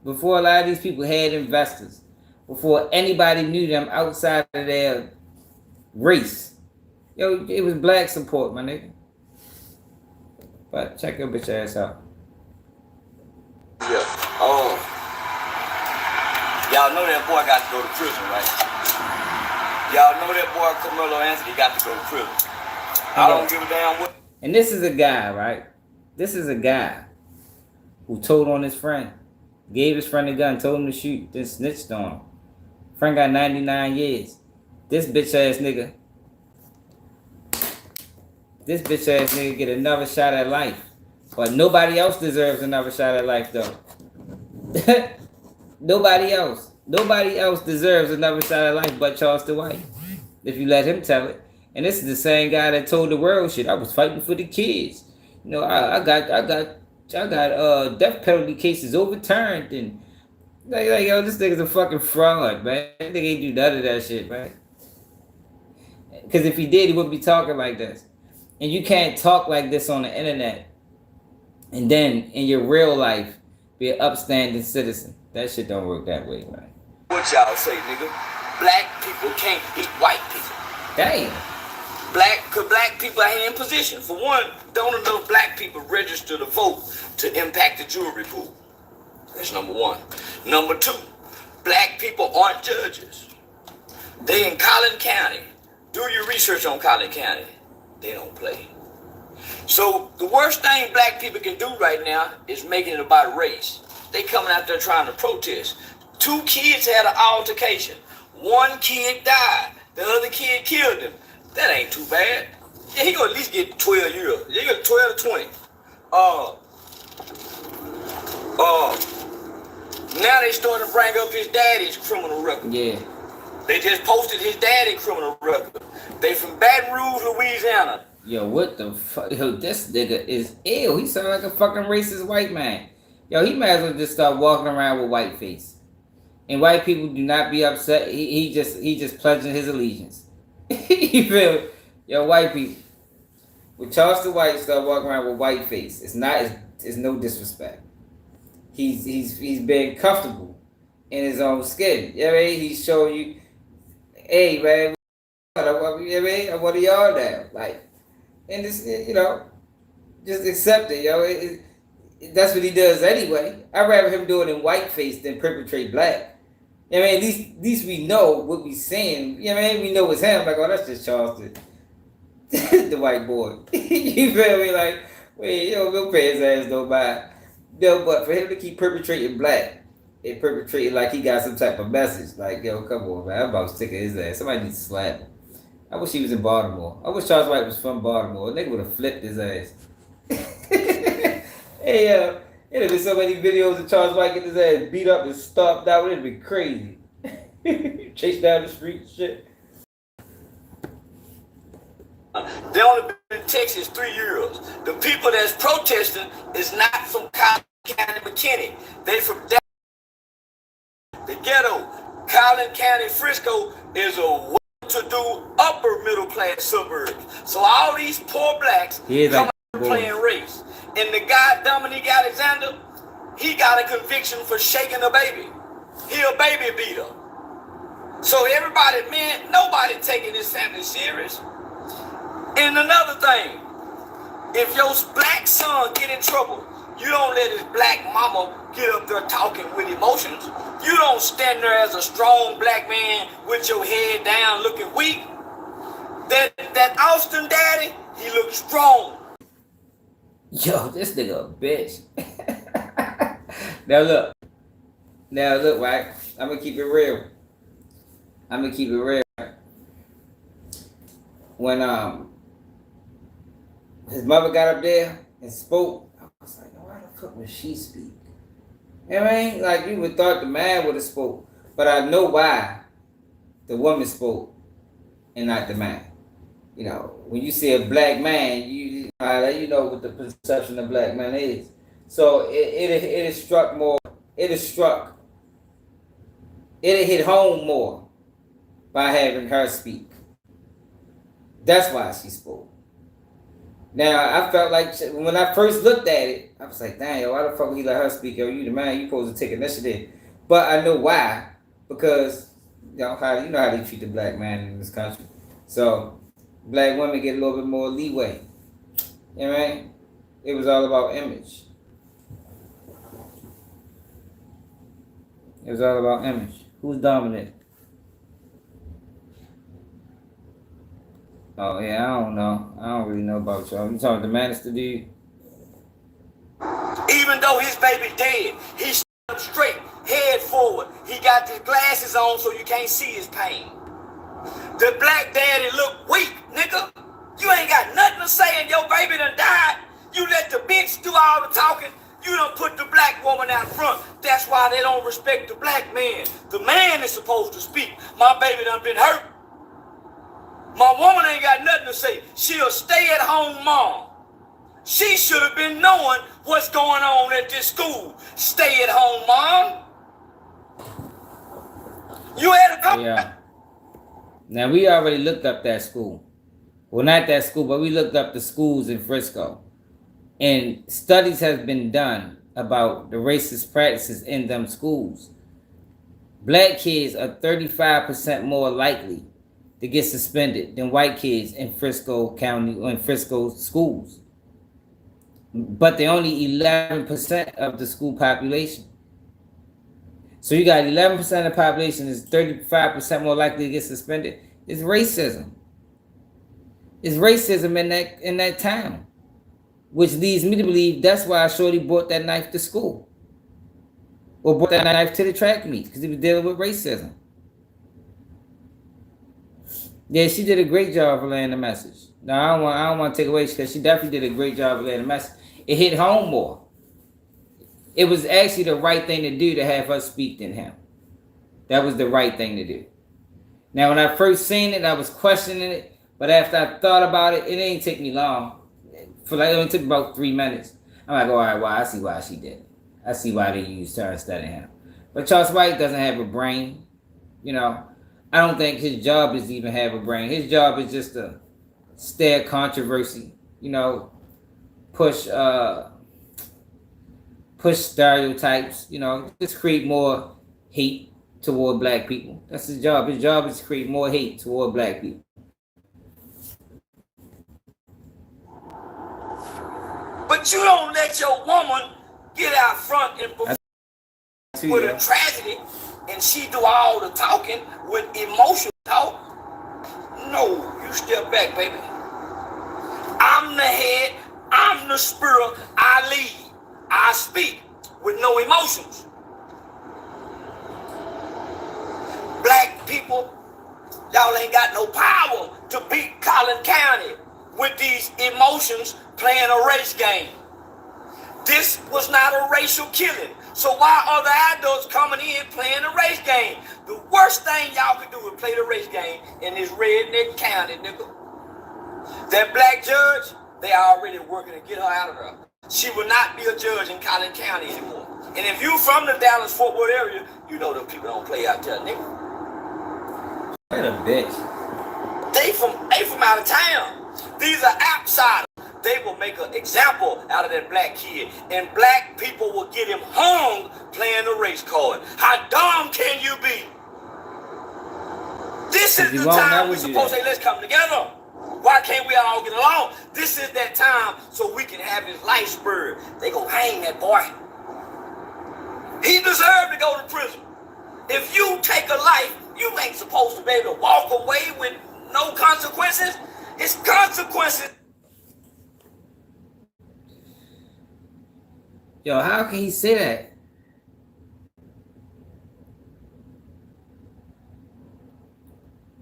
before a lot of these people had investors, before anybody knew them outside of their race, yo, it was black support, my nigga. But check your bitch ass out. Yeah. Y'all know that boy got to go to prison, right? Y'all know that boy Karmelo Anthony got to go to prison. I don't give a damn what. And this is a guy, right? This is a guy who told on his friend. Gave his friend a gun, told him to shoot, then snitched on him. Friend got 99 years. This bitch ass nigga get another shot at life. But nobody else deserves another shot at life, though. Nobody else deserves another shot at life but Charleston White, if you let him tell it. And this is the same guy that told the world shit. I was fighting for the kids. You know, I got death penalty cases overturned, and like yo, this nigga's a fucking fraud, man. That nigga ain't do none of that shit, man. Because if he did, he wouldn't be talking like this. And you can't talk like this on the internet and then in your real life be an upstanding citizen. That shit don't work that way, man. What y'all say, nigga? Black people can't beat white people. Damn. Cause black people are in position. For one, don't enough black people register to vote to impact the jury pool. That's number one. Number two, black people aren't judges. They in Collin County. Do your research on Collin County. They don't play. So the worst thing black people can do right now is making it about race. They coming out there trying to protest. 2 kids had an altercation. 1 kid died. The other kid killed him. That ain't too bad. Yeah, he gonna at least get 12 years. He got 12 to 20. Now they starting to bring up his daddy's criminal record. Yeah. They just posted his daddy's criminal record. They from Baton Rouge, Louisiana. Yo, what the fuck? Yo, this nigga is ill. He sound like a fucking racist white man. Yo, he might as well just start walking around with white face. And white people do not be upset. He just pledging his allegiance. You feel me? Yo, white people. When Charleston White start walking around with white face, it's no disrespect. He's being comfortable in his own skin. You know what I mean? He's showing you, hey man, you know what I mean? What are y'all now? Like, and this, you know, just accept it, yo. That's what he does anyway. I'd rather him do it in white face than perpetrate black. You know what I mean? At least we know what we saying. You know what I mean? We know it's him. Like, oh, that's just Charleston. The white boy. You feel me? Like, wait, yo, go pay his ass no mind. No, but for him to keep perpetrating black and perpetrating like he got some type of message, like, yo, come on, man. I'm about sick of his ass. Somebody needs to slap him. I wish he was in Baltimore. I wish Charles White was from Baltimore. A nigga would have flipped his ass. Hey, it'd have been so many videos of Charles White getting his ass beat up and stomped out. It'd be crazy. Chased down the street and shit. They only been in Texas 3 years. The people that's protesting is not from Collin County, McKinney. They from the ghetto. Collin County, Frisco is a well-to-do upper middle class suburb. So all these poor blacks come out playing race. And the guy Dominique Alexander, he got a conviction for shaking a baby. He a baby beater. So everybody, man, nobody taking this family serious. And another thing, if your black son get in trouble, you don't let his black mama get up there talking with emotions. You don't stand there as a strong black man with your head down looking weak. That Austin daddy, he looks strong. Yo, this nigga a bitch. Now look, right? I'm gonna keep it real. When his mother got up there and spoke, I was like, why the fuck would she speak? You know what I mean? Like, you would thought the man would have spoke, but I know why the woman spoke and not the man. You know, when you see a black man, you know what the perception of black man is. So it has struck more. It hit home more by having her speak. That's why she spoke. Now, I felt like when I first looked at it, I was like, dang, yo, why the fuck would he let her speak? Yo, you the man, you supposed to take initiative. But I know why. Because, you know how they treat the black man in this country. So, black women get a little bit more leeway. You know what I mean? It was all about image. Who's dominant? Oh, yeah, I don't know. I don't really know about y'all. You talking to the Manister dude? Even though his baby dead, he stood up straight, head forward. He got his glasses on so you can't see his pain. The black daddy look weak, nigga. You ain't got nothing to say and your baby done died. You let the bitch do all the talking. You done put the black woman out front. That's why they don't respect the black man. The man is supposed to speak. My baby done been hurt. My woman ain't got nothing to say. She a stay-at-home mom. She should have been knowing what's going on at this school. Stay-at-home mom. You had a couple. Yeah. Now, we already looked up that school. Well, not that school, but we looked up the schools in Frisco. And studies have been done about the racist practices in them schools. Black kids are 35% more likely to get suspended than white kids in Frisco County or in Frisco schools. But they're only 11% of the school population. So you got 11% of the population is 35% more likely to get suspended. It's racism. It's racism in that town. Which leads me to believe that's why Shorty brought that knife to school. Or brought that knife to the track meet, because he was dealing with racism. Yeah, she did a great job of relaying the message. Now, I don't want to take away, because she definitely did a great job of relaying the message. It hit home more. It was actually the right thing to do to have her speak than him. That was the right thing to do. Now, when I first seen it, I was questioning it. But after I thought about it, it ain't take me long. It only took about 3 minutes. I'm like, all right, well, I see why she did it. I see why they used her instead of him. But Charleston White doesn't have a brain. You know, I don't think his job is to even have a brain. His job is just to stir controversy. You know, push stereotypes. You know, just create more hate toward black people. That's his job. His job is to create more hate toward black people. But you don't let your woman get out front and with a tragedy, and she do all the talking with emotional talk. No, you step back, baby. I'm the head, I'm the spirit, I lead, I speak with no emotions. Black people, y'all ain't got no power to beat Collin County with these emotions playing a race game. This was not a racial killing. So why are the adults coming in playing a race game? The worst thing y'all could do is play the race game in this redneck county, nigga. That black judge, they already working to get her out of there. She will not be a judge in Collin County anymore. And if you from the Dallas-Fort Worth area, you know them people don't play out there, nigga. What a bitch. They from out of town. These are outsiders. They will make an example out of that black kid. And black people will get him hung playing the race card. How dumb can you be? This is the time we're supposed to say, let's come together. Why can't we all get along? This is that time so we can have his life spurred. They gonna hang that boy. He deserved to go to prison. If you take a life, you ain't supposed to be able to walk away with no consequences. It's consequences. Yo, how can he say that?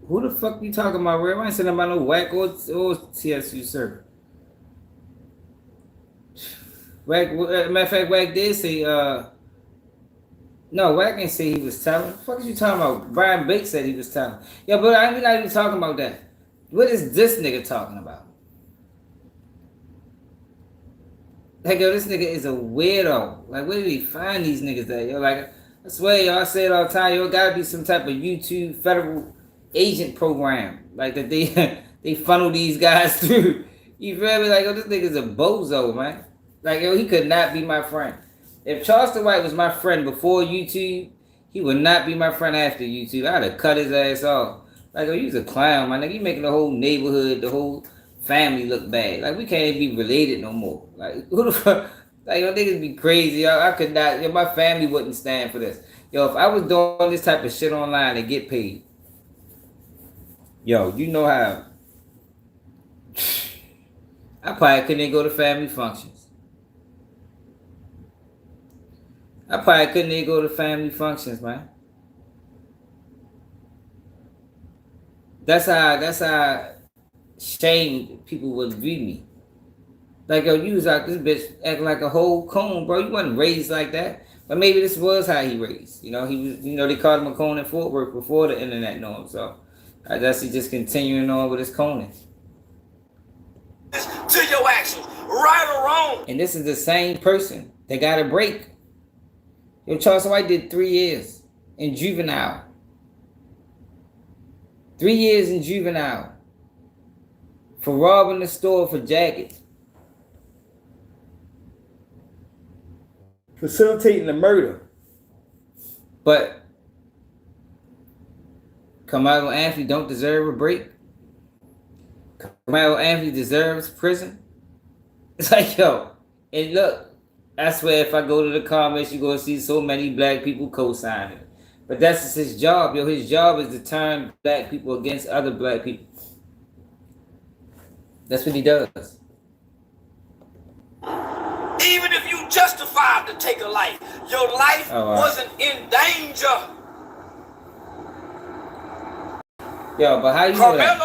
Who the fuck you talking about, Ray? I ain't saying about no whack or TSU, sir. Wack, matter of fact, Wack did say, no, Wack didn't say he was telling. What the fuck is you talking about? Brian Bates said he was telling. Yeah, but I'm not even talking about that. What is this nigga talking about? Like, yo, this nigga is a weirdo. Like, where did he find these niggas at? Yo, like, I swear, y'all say it all the time. Yo, gotta be some type of YouTube federal agent program. Like, that they funnel these guys through. You feel me? Like, yo, this nigga's a bozo, man. Like, yo, he could not be my friend. If Charleston White was my friend before YouTube, he would not be my friend after YouTube. I'd have cut his ass off. Like, oh, you was a clown, my nigga. You making the whole neighborhood, the whole family look bad. Like, we can't be related no more. Like, who the fuck? Like, yo, niggas be crazy. Yo, I could not. Yo, my family wouldn't stand for this. Yo, if I was doing this type of shit online to get paid, yo, you know how I probably couldn't even go to family functions. I probably couldn't even go to family functions, man. That's how shame people would view me. Like, yo, you was out this bitch acting like a whole cone, bro. You wasn't raised like that. But maybe this was how he raised. You know, he was, you know, they called him a cone in Fort Worth before the internet knew him. So I guess he's just continuing on with his coning. To your actions, right or wrong. And this is the same person that got a break. Yo, Charleston White did 3 years in juvenile. 3 years in juvenile for robbing the store for jackets. Facilitating the murder. But Karmelo Anthony don't deserve a break. Karmelo Anthony deserves prison. It's like, yo, and look, I swear if I go to the comments, you're going to see so many black people co-signing. But that's just his job, yo. His job is to turn black people against other black people. That's what he does. Even if you justified to take a life, your life wasn't in danger. Yo, but how you know that?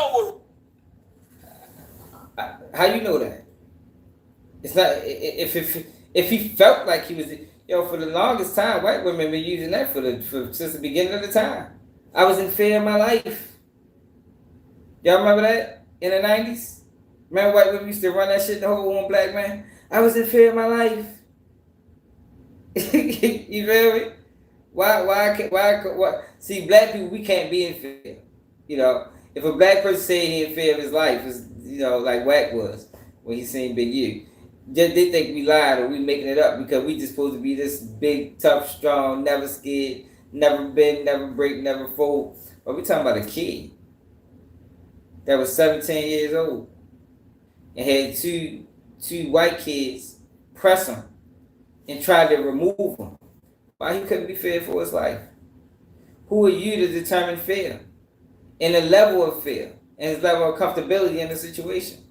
How you know that? It's not if he felt like he was, yo, for the longest time, white women been using that since the beginning of the time. I was in fear of my life. Y'all remember that in the 90s? Remember white women used to run that shit the whole one black man? I was in fear of my life. You feel me? Why? See, black people, we can't be in fear. You know, if a black person say he in fear of his life, it's, you know, like Wack was when he seen Big U. Just they think we lied or we making it up because we just supposed to be this big, tough, strong, never scared, never bend, never break, never fold. But we talking about a kid that was 17 years old and had two white kids press him and try to remove him. Why he couldn't be feared for his life? Who are you to determine fear? And the level of fear and his level of comfortability in the situation?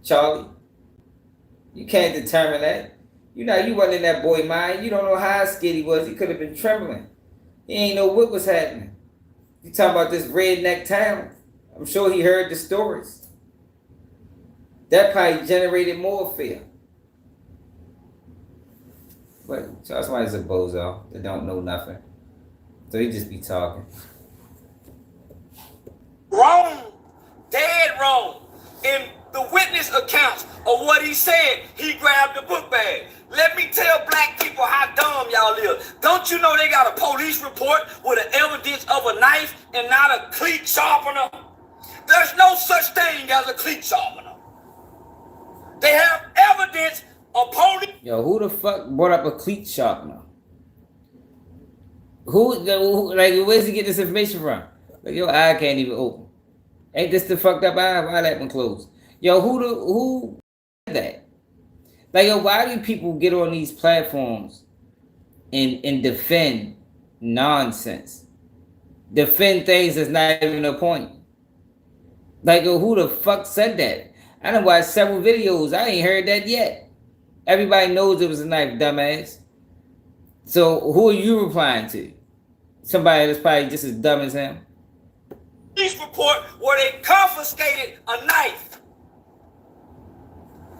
Charlie, you can't determine that. You know, you wasn't in that boy mind. You don't know how scared he was. He could have been trembling. He ain't know what was happening. You talking about this redneck town. I'm sure he heard the stories. That probably generated more fear. But Charles White's a bozo that don't know nothing. So he just be talking. Wrong. Dead wrong. In the witness accounts of what he said, he grabbed the book bag. Let me tell black people how dumb y'all live. Don't you know they got a police report with the evidence of a knife and not a cleat sharpener? There's no such thing as a cleat sharpener. They have evidence of police. Yo, who the fuck brought up a cleat sharpener? Like, where's he get this information from? Like, your eye can't even open. Ain't this the fucked up eye? Why that one closed? Yo, who did that? Like, yo, why do people get on these platforms and defend nonsense? Defend things that's not even a point. Like, yo, who the fuck said that? I done watched several videos. I ain't heard that yet. Everybody knows it was a knife, dumbass. So who are you replying to? Somebody that's probably just as dumb as him. Police report where they confiscated a knife.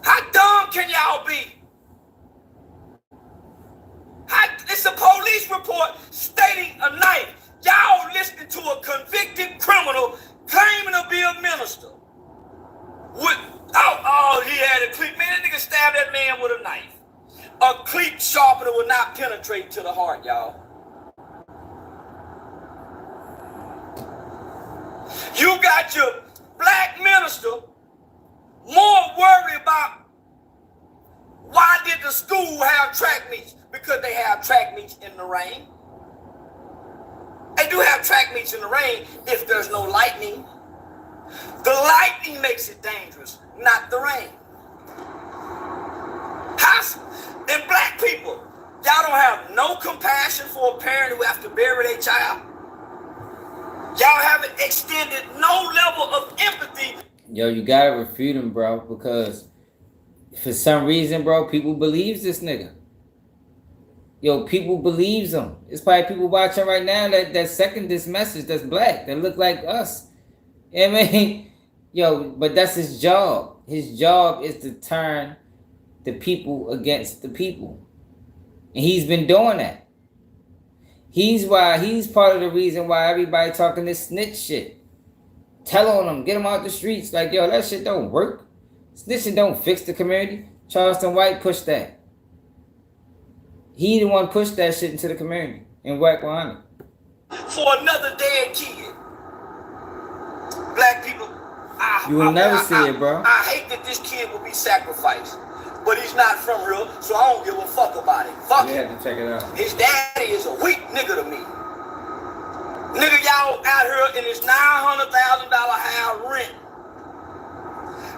How dumb can y'all be? It's a police report stating a knife. Y'all listening to a convicted criminal claiming to be a minister. He had a cleat. Man, that nigga stabbed that man with a knife. A cleat sharpener will not penetrate to the heart, y'all. You got your black minister more worried about why did the school have track meets? Because they have track meets in the rain. They do have track meets in the rain if there's no lightning. The lightning makes it dangerous, not the rain. And black people, y'all don't have no compassion for a parent who has to bury their child. Y'all haven't extended no level of empathy. Yo, you gotta refute him, bro, because for some reason, bro, people believes this nigga. Yo, people believes him. It's probably people watching right now that second this message that's black, that look like us. You know what I mean? Yo, but that's his job. His job is to turn the people against the people. And he's been doing that. He's part of the reason why everybody talking this snitch shit. Tell on them, get them out the streets. Like, yo, that shit don't work. Snitching don't fix the community. Charleston White pushed that. He the one pushed that shit into the community and whack behind it. For another dead kid. black people. You will never see it, bro. I hate that this kid will be sacrificed. But he's not from here, so I don't give a fuck about it. Fuck you him. have to check it out. His daddy is a weak nigga to me. Nigga, y'all out here in this $900,000 house rent.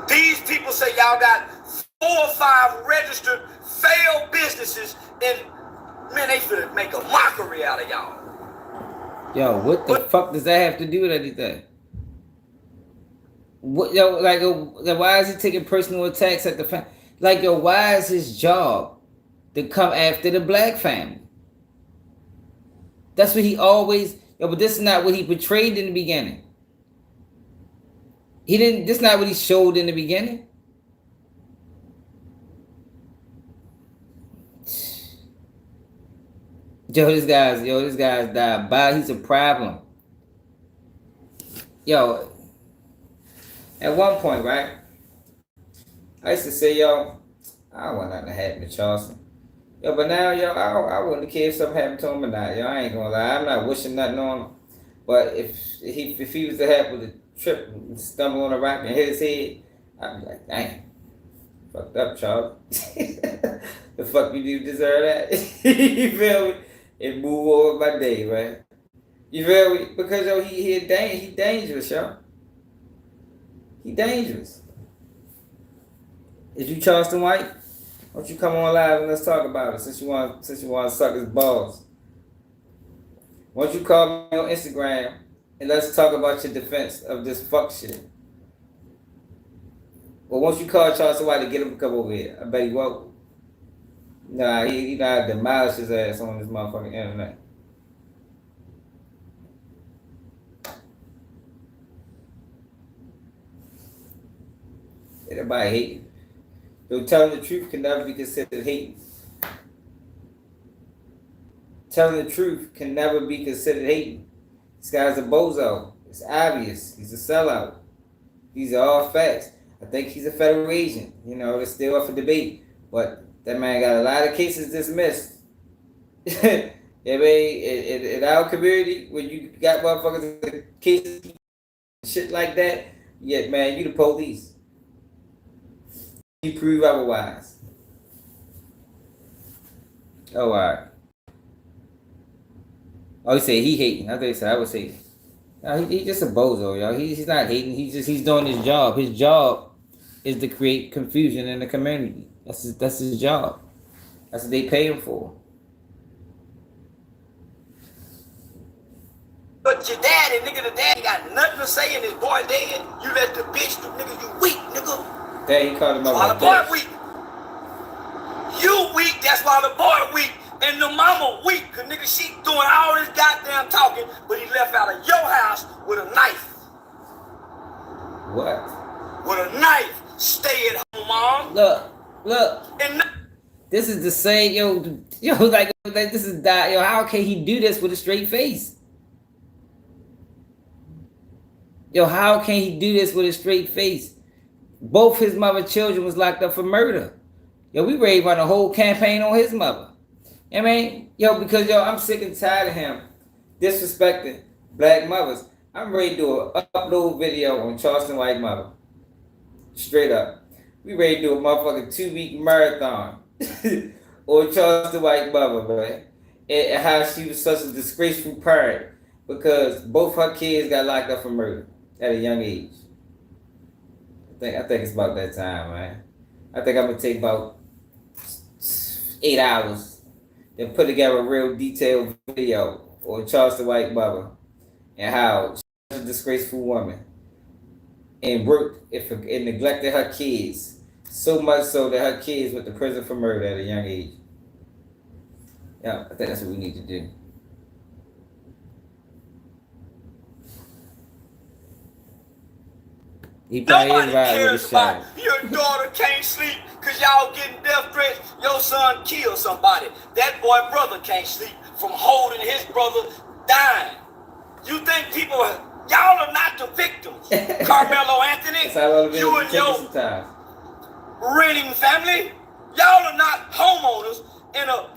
These people say y'all got 4 or 5 registered failed businesses, and man, they finna make a mockery out of y'all. Yo, what the fuck does that have to do with anything? What, yo, like, why is he taking personal attacks at the family? Like, yo, why is his job to come after the black family? That's what he always. Yo, but this is not what he portrayed in the beginning. He didn't. This is not what he showed in the beginning. This guy's diabolical. He's a problem. Yo, at one point, right? I used to say, yo, I don't want nothing to happen to Charleston. Yo, but now, yo, I wouldn't care if something happened to him or not. Yo, I ain't gonna lie. I'm not wishing nothing on him. But if he was to happen with a trip and stumble on a rock and hit his head, I'd be like, dang. Fucked up, Charles. The fuck you do deserve that? You feel me? And move over my day, right? You feel me? Because, yo, he dangerous, yo. He dangerous. Is you Charleston White? Why don't you come on live and let's talk about it since you want to suck his balls? Why don't you call me on Instagram and let's talk about your defense of this fuck shit? Well, once you call Charleston White to get him to come over here, I bet he won't. Nah, he know how to demolish his ass on this motherfucking internet. Everybody hating. Though telling the truth can never be considered hating. Telling the truth can never be considered hating. This guy's a bozo. It's obvious. He's a sellout. These are all facts. I think he's a federal agent. You know, it's still up for debate. But that man got a lot of cases dismissed. I mean, in our community, when you got motherfuckers cases, shit like that, yeah, man, you the police. You prove otherwise. Oh, all right. Oh, he said he hating. I thought he said I was hating. No, he just a bozo, y'all. He's not hating. He's doing his job. His job is to create confusion in the community. That's his job. That's what they pay him for. But your daddy, nigga, the daddy got nothing to say in his boy dead. You let the bitch do, nigga, you weak, nigga. Dad, he called him out why like the boy weak. You weak, that's why the boy weak. And the mama weak, cause nigga, she doing all this goddamn talking, but he left out of your house with a knife. What? With a knife. Stay at home, mom. Look. And this is the same, like this is that, how can he do this with a straight face? Yo, how can he do this with a straight face? Both his mother children was locked up for murder. Yo, we ready to run a whole campaign on his mother. I mean, because I'm sick and tired of him disrespecting black mothers. I'm ready to do an upload video on Charleston White mother. Straight up. We ready to do a motherfucking 2-week marathon on Charleston White mother, man. And how she was such a disgraceful parent because both her kids got locked up for murder at a young age. I think it's about that time, man. I think I'm gonna take about 8 hours and put together a real detailed video on Charleston White mother and how she's a disgraceful woman and worked and neglected her kids so much so that her kids went to prison for murder at a young age. Yeah, I think that's what we need to do. Nobody cares about your daughter can't sleep because y'all getting death threats. Your son killed somebody. That boy brother can't sleep from holding his brother dying. You think people, y'all are not the victims. Karmelo Anthony, you and your renting family, y'all are not homeowners in a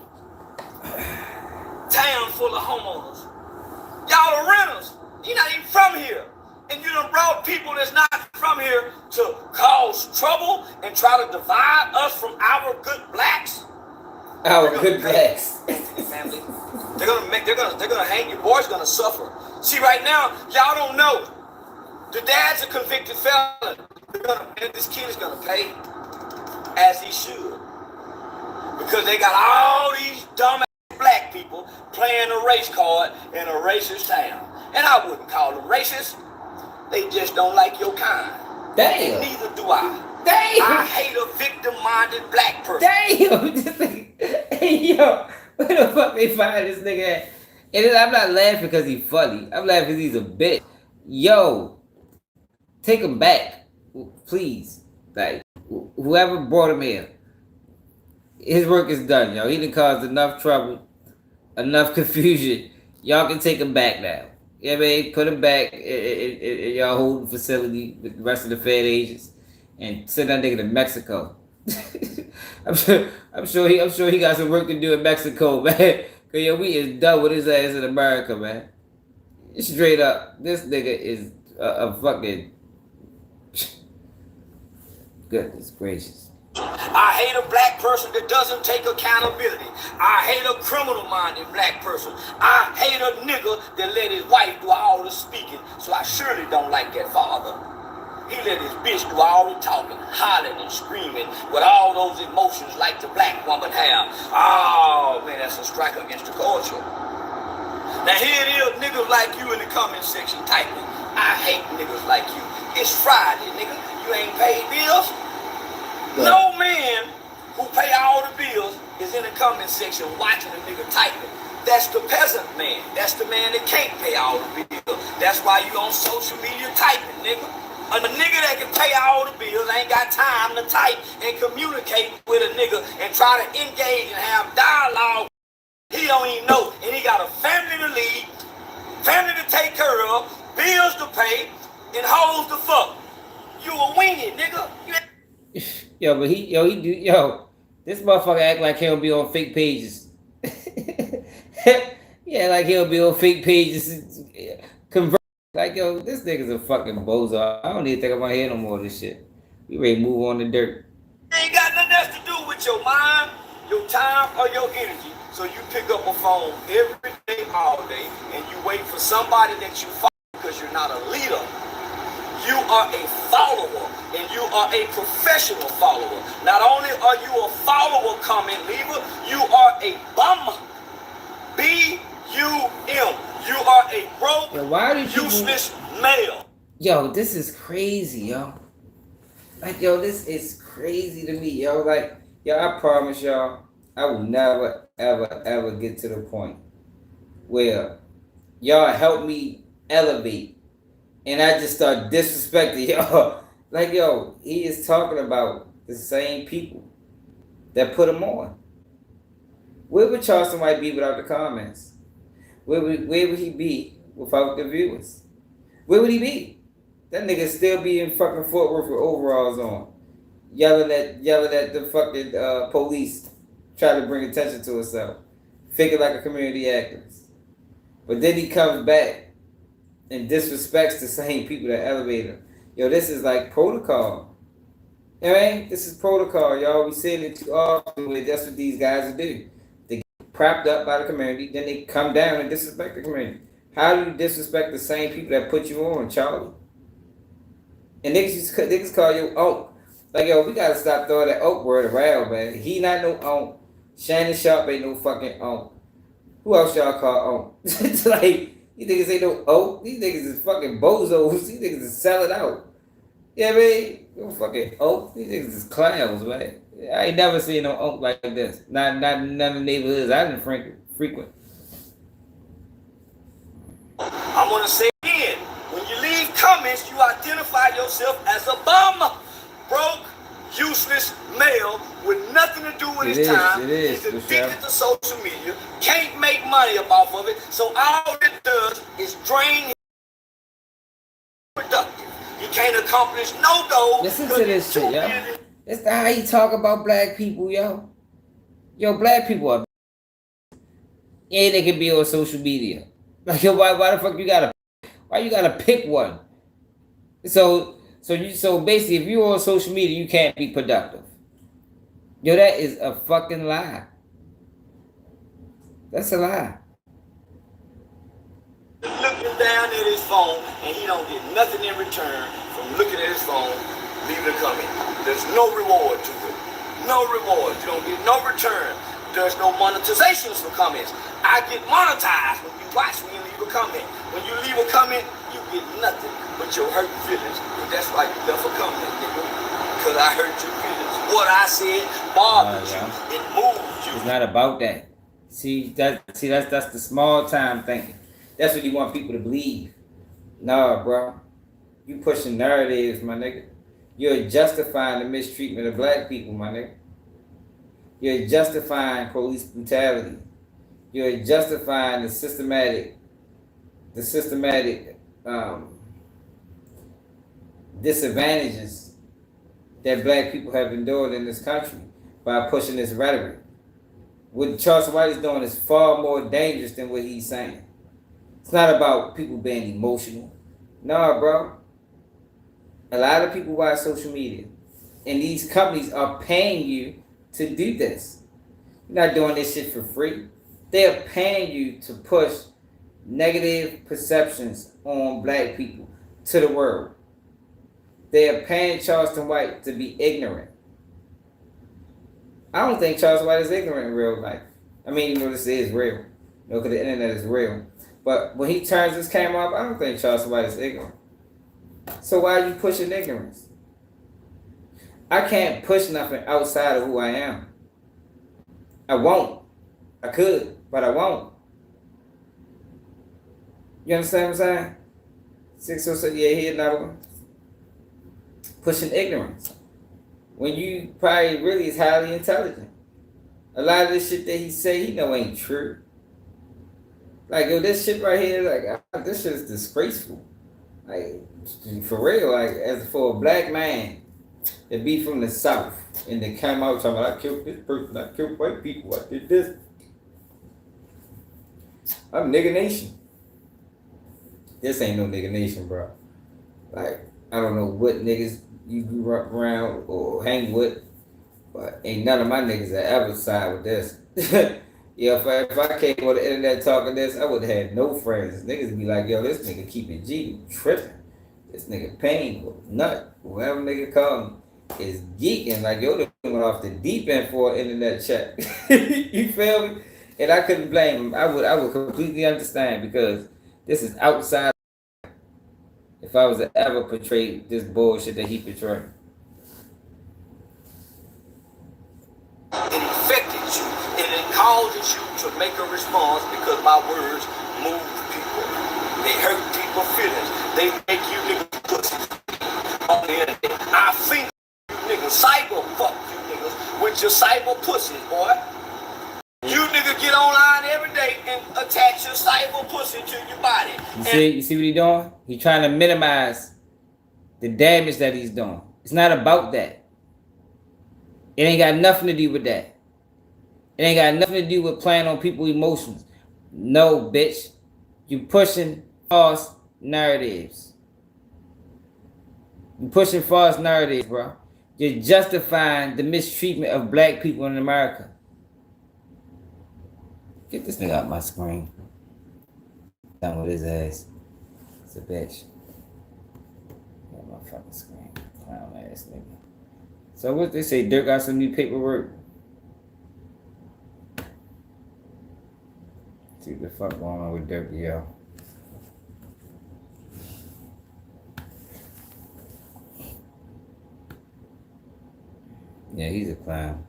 town full of homeowners. Y'all are renters. You're not even from here. And you done brought people that's not from here to cause trouble and try to divide us from our good blacks. Our good blacks. Family. They're gonna hang your boy's gonna suffer. See, right now, y'all don't know. The dad's a convicted felon. And this kid is gonna pay as he should. Because they got all these dumb black people playing a race card in a racist town. And I wouldn't call them racist. They just don't like your kind. Damn. And neither do I. Damn. I hate a victim-minded black person. Damn. Hey, yo, where the fuck they find this nigga at? And then I'm not laughing because he's funny. I'm laughing because he's a bitch. Yo, take him back, please. Like, whoever brought him here, his work is done, yo. He done caused enough trouble, enough confusion. Y'all can take him back now. You know what I mean? Put him back in y'all holding facility with the rest of the Fed agents and send that nigga to Mexico. I'm sure he got some work to do in Mexico, man. Cause yo, we is done with his ass in America, man. Straight up, this nigga is a fucking goodness gracious. I hate a black person that doesn't take accountability. I hate a criminal-minded black person. I hate a nigga that let his wife do all the speaking, so I surely don't like that father. He let his bitch do all the talking, hollering and screaming with all those emotions like the black woman have. Oh, man, that's a strike against the culture. Now here it is, niggas like you in the comment section typing. I hate niggas like you. It's Friday, nigga. You ain't paid bills? No man who pay all the bills is in the comment section watching a nigga typing. That's the peasant man. That's the man that can't pay all the bills. That's why you on social media typing, nigga. A nigga that can pay all the bills ain't got time to type and communicate with a nigga and try to engage and have dialogue. He don't even know. And he got a family to lead, family to take care of, bills to pay, and hoes to fuck. You a weenie, nigga. Yo, but this motherfucker act like he'll be on fake pages. Yeah, like he'll be on fake pages. Convert. Like, yo, this nigga's a fucking bozo. I don't even think I'm gonna hear no more of this shit. We ready to move on to dirt. Ain't got nothing else to do with your mind, your time, or your energy. So you pick up a phone every day, all day, and you wait for somebody that you follow because you're not a leader. You are a follower, and you are a professional follower. Not only are you a follower, comment leaver, you are a bum. B-U-M. You are a broke, useless male. Yo, this is crazy, yo. Like, yo, this is crazy to me, yo. Like, yo, I promise y'all, I will never, ever, ever get to the point where y'all help me elevate and I just start disrespecting y'all. Like, yo, he is talking about the same people that put him on. Where would Charleston White be without the comments? Where would he be without the viewers? Where would he be? That nigga still be in fucking Fort Worth with overalls on, yelling at the fucking police, trying to bring attention to himself, figure like a community activist. But then he comes back and disrespects the same people that elevate him. Yo, this is like protocol. You know what I mean? This is protocol, y'all. We saying it too often. That's what these guys do. They get propped up by the community, then they come down and disrespect the community. How do you disrespect the same people that put you on, Charlie? And niggas call you Oak. Like, yo, we gotta stop throwing that Oak word around, man. He not no Oak. Shannon Sharp ain't no fucking Oak. Who else y'all call Oak? It's like, you niggas ain't no Oak. These niggas is fucking bozos. These niggas is selling out. You know what I mean? No fucking Oak. These niggas is clowns, man. I ain't never seen no Oak like this. Not none of the neighborhoods I didn't frequent. I'm gonna say again, when you leave comments, you identify yourself as a bum, broke, useless male with nothing to do with his time. He's addicted to social media, can't make money off of it, so all it does is drain his productive. He can't accomplish no goal. Listen to this shit, yo. That's not how you talk about black people, yo. Yo, black people are and they can be on social media. Like, yo, why the fuck you gotta pick one? So basically, if you're on social media, you can't be productive. Yo, that is a fucking lie. That's a lie. Looking down at his phone, and he don't get nothing in return from looking at his phone, leaving a comment. There's no reward to it. No reward. You don't get no return. There's no monetizations for comments. I get monetized when you watch me and leave a comment. When you leave a comment, you get nothing but your hurt feelings. And that's why you left a comment, nigga. Because I hurt your feelings. What I said bothered you. It moved you. It's not about that. That's the small time thinking. That's what you want people to believe. Nah, bro. You pushing narratives, my nigga. You're justifying the mistreatment of black people, my nigga. You're justifying police brutality. You're justifying the systematic disadvantages that black people have endured in this country by pushing this rhetoric. What Charleston White is doing is far more dangerous than what he's saying. It's not about people being emotional. No, bro. A lot of people watch social media, and these companies are paying you to do this. You're not doing this shit for free. They are paying you to push negative perceptions on black people to the world. They are paying Charleston White to be ignorant. I don't think Charleston White is ignorant in real life. I mean, this is real. Because the internet is real. But when he turns his camera off, I don't think Charleston White is ignorant. So why are you pushing ignorance? I can't push nothing outside of who I am. I won't. I could, but I won't. You understand what I'm saying? 606, yeah, here another one. Pushing ignorance. When you probably really is highly intelligent. A lot of this shit that he say, he know ain't true. Like, yo, this shit right here, like, this shit is disgraceful. Like, for real, like, as for a black man to be from the South and to come out talking about, I killed this person, I killed white people, I did this. I'm nigga nation. This ain't no nigga nation, bro. Like, I don't know what niggas you grew up around or hang with, but ain't none of my niggas that ever side with this. Yeah, if I came on the internet talking this, I would have had no friends. Niggas would be like, yo, this nigga keeping G, tripping. This nigga pain, nut, whoever nigga call him is geeking. Like, yo, they went off the deep end for an internet chat. You feel me? And I couldn't blame him. I would completely understand because this is outside. If I was to ever portray this bullshit that he portrayed. It affected you, and it causes you to make a response because my words move people. They hurt people's feelings. They make you niggas pussies on the internet. I think you niggas cyber fuck you niggas with your cyber pussies, boy. You niggas get online every day and attach your cyber pussy to your body. You see what he doing? He trying to minimize the damage that he's doing. It's not about that. It ain't got nothing to do with that. It ain't got nothing to do with playing on people's emotions. No, bitch. You pushing false narratives. You pushing false narratives, bro. You're justifying the mistreatment of black people in America. Get this nigga out my screen. Done with his ass. It's a bitch. Get my fucking screen. Clown ass nigga. So what they say, Durk got some new paperwork. See what the fuck going on with Durk, yo. Yeah, he's a clown.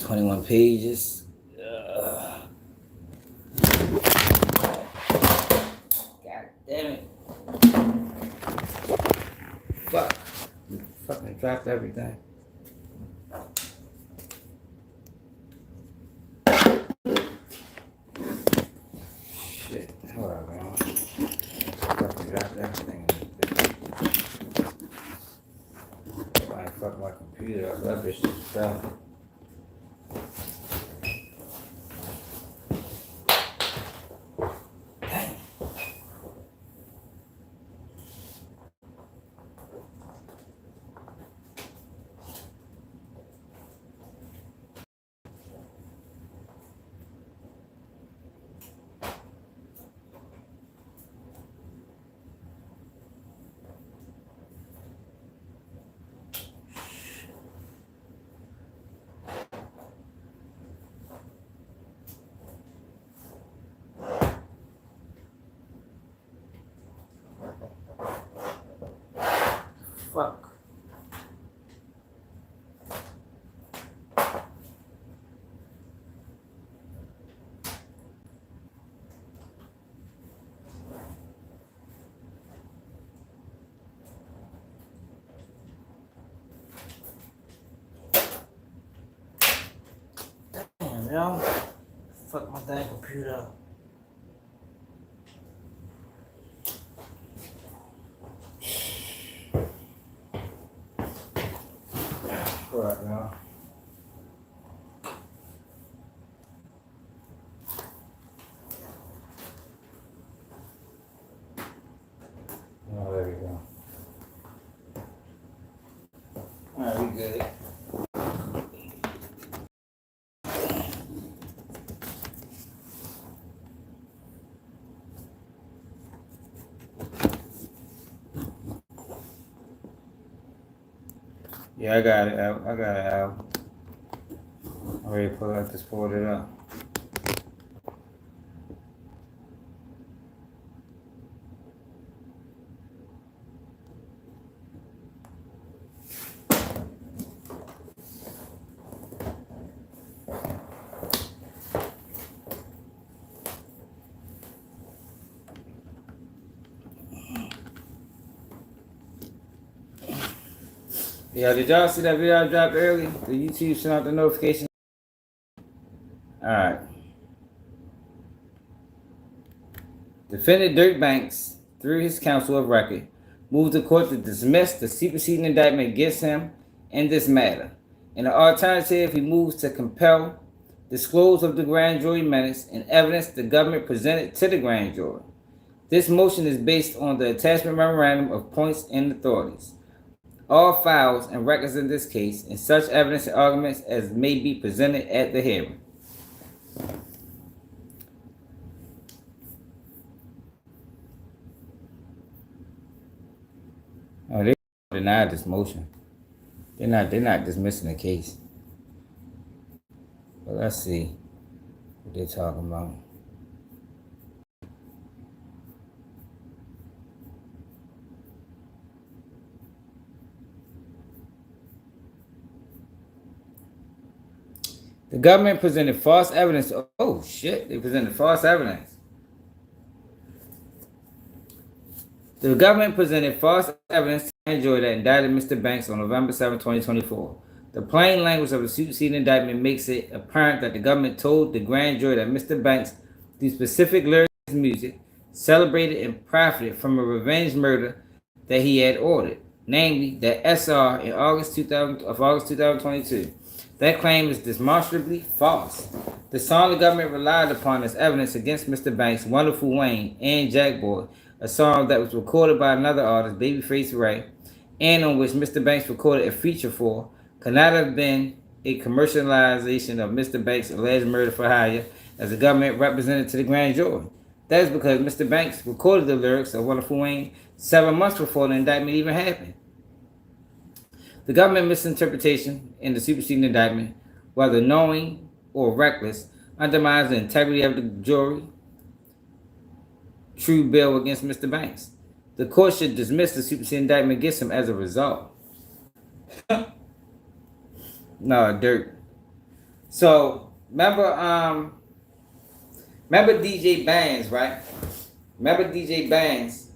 $21 pages. God damn it. Fuck. Fucking dropped everything. fuck my computer up. That bitch just fell. Fuck. Damn, yo. Fuck my dang computer up. Right now. Oh, there we go. Alright, we good. Yeah, I got it out. I got it out. I already pulled it up. Yeah, did y'all see that video I dropped early? The YouTube sent out the notification. Alright. Defendant Dirk Banks, through his counsel of record, moved the court to dismiss the superseding indictment against him in this matter. In the alternative, he moves to compel disclosure of the grand jury minutes and evidence the government presented to the grand jury. This motion is based on the attachment memorandum of points and authorities. All files and records in this case, and such evidence and arguments as may be presented at the hearing. Oh, they denied this motion. They're not dismissing the case. But let's see what they're talking about. The government presented false evidence. Oh, shit. They presented false evidence. The government presented false evidence to the grand jury that indicted Mr. Banks on November 7, 2024. The plain language of the superseding indictment makes it apparent that the government told the grand jury that Mr. Banks, through specific lyrics and music, celebrated and profited from a revenge murder that he had ordered, namely that SR in August 2022. That claim is demonstrably false. The song the government relied upon as evidence against Mr. Banks' Wonderful Wayne and Jackboy, a song that was recorded by another artist, Babyface Ray, and on which Mr. Banks recorded a feature for, could not have been a commercialization of Mr. Banks' alleged murder for hire as the government represented to the grand jury. That is because Mr. Banks recorded the lyrics of Wonderful Wayne 7 months before the indictment even happened. The government misinterpretation in the superseding indictment, whether knowing or reckless, undermines the integrity of the jury true bill against Mr. Banks. The court should dismiss the superseding indictment against him as a result. No, Dirk. So remember DJ Bangs, right? Remember DJ Bangs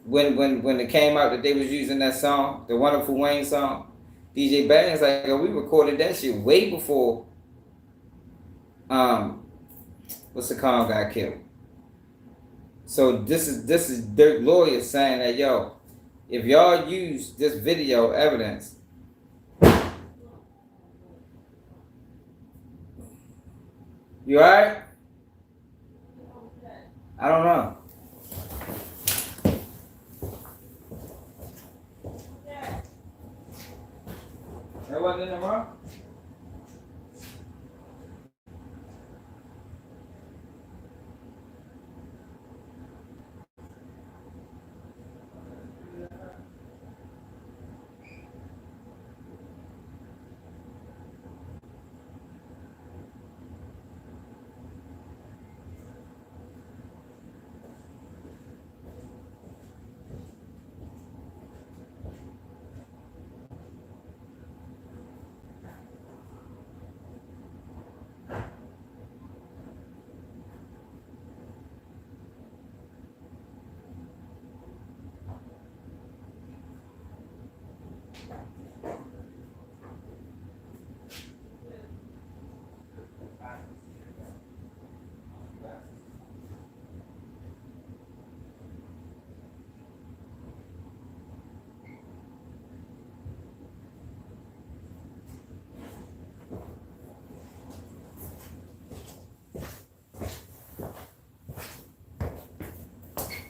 when it came out that they was using that song, the Wonderful Wayne song. DJ Bangs like, we recorded that shit way before what's the call got killed. So this is Dirk lawyer saying that, yo, if y'all use this video evidence You alright? I don't know. That wasn't in the wrong?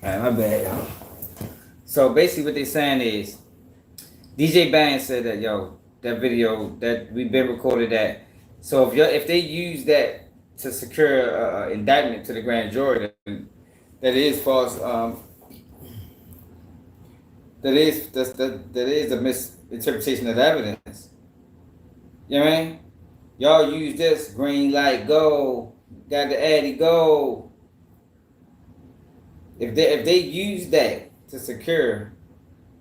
Alright, my bad, y'all. So basically what they're saying is DJ Bang said that, yo, that video that we've been recorded that. So if they use that to secure indictment to the grand jury, then that is false. That is a misinterpretation of the evidence. You know what I mean? Y'all use this green light, go, got the Addy, go. If they use that to secure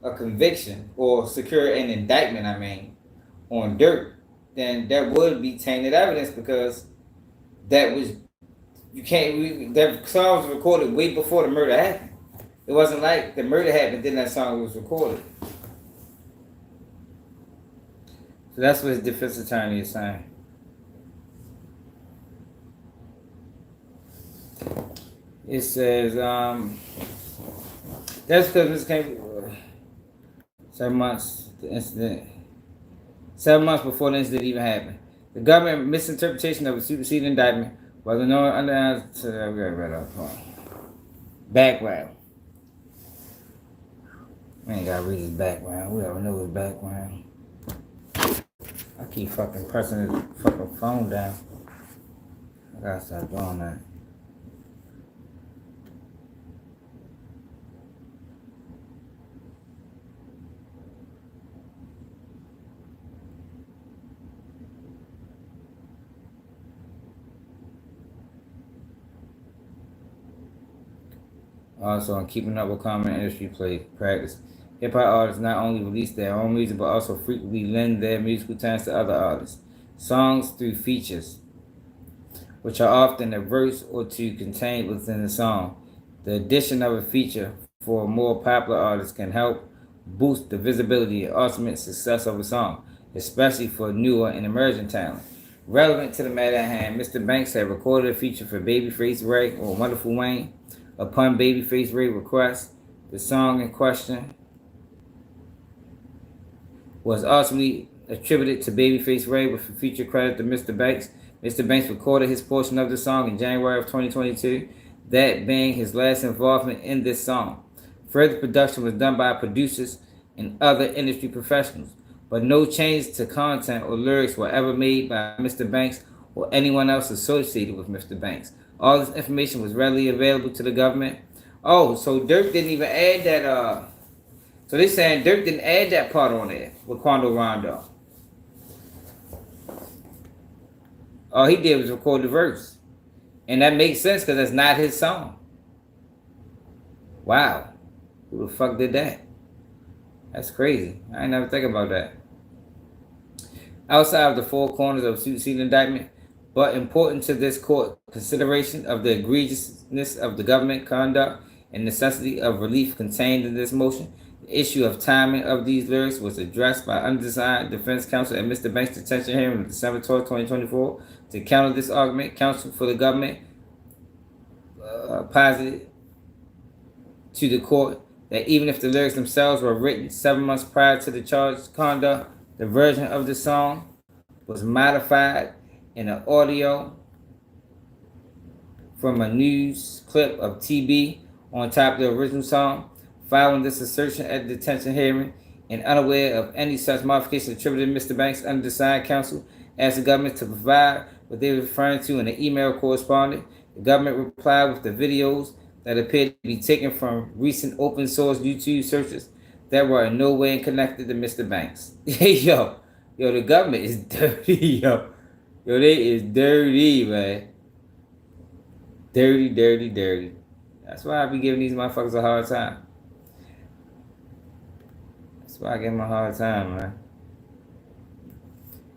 a conviction or secure an indictment, I mean, on Durk, then that would be tainted evidence because that was that song was recorded way before the murder happened. It wasn't like the murder happened, then that song was recorded. So that's what his defense attorney is saying. It says, that's because this came 7 months, the incident. 7 months before the incident even happened. The government misinterpretation of a superseding indictment was known under background. We ain't gotta read his background. We already know his background. I keep fucking pressing his fucking phone down. I gotta stop doing that. Also, in keeping up with common industry practice, hip-hop artists not only release their own music, but also frequently lend their musical talents to other artists. Songs through features, which are often a verse or two contained within the song. The addition of a feature for a more popular artist can help boost the visibility and ultimate success of a song, especially for newer and emerging talent. Relevant to the matter at hand, Mr. Banks had recorded a feature for Babyface Ray or Wonderful Wayne. Upon Babyface Ray's request, the song in question was ultimately attributed to Babyface Ray with a feature credit to Mr. Banks. Mr. Banks recorded his portion of the song in January of 2022, that being his last involvement in this song. Further production was done by producers and other industry professionals, but no changes to content or lyrics were ever made by Mr. Banks or anyone else associated with Mr. Banks. All this information was readily available to the government. Oh, so Durk didn't even add that, so they're saying Durk didn't add that part on there with Quando Rondo. All he did was record the verse. And that makes sense because that's not his song. Wow. Who the fuck did that? That's crazy. I ain't never think about that. Outside of the four corners of a superseding indictment, but important to this court consideration of the egregiousness of the government conduct and necessity of relief contained in this motion, the issue of timing of these lyrics was addressed by undersigned defense counsel at Mr. Banks' detention hearing on December 12, 2024. To counter this argument, counsel for the government posited to the court that even if the lyrics themselves were written 7 months prior to the charged conduct, The version of the song was modified in an audio from a news clip of TB on top of the original song. Following this assertion at the detention hearing and unaware of any such modification attributed to Mr. Banks under the signed counsel, asked the government to provide what they were referring to in the email correspondence. The government replied with the videos that appeared to be taken from recent open source YouTube searches that were in no way connected to Mr. Banks. Yo, the government is dirty, yo. Yo, they is dirty, man. Dirty, dirty, dirty. That's why I be giving these motherfuckers a hard time. That's why I give them a hard time, man.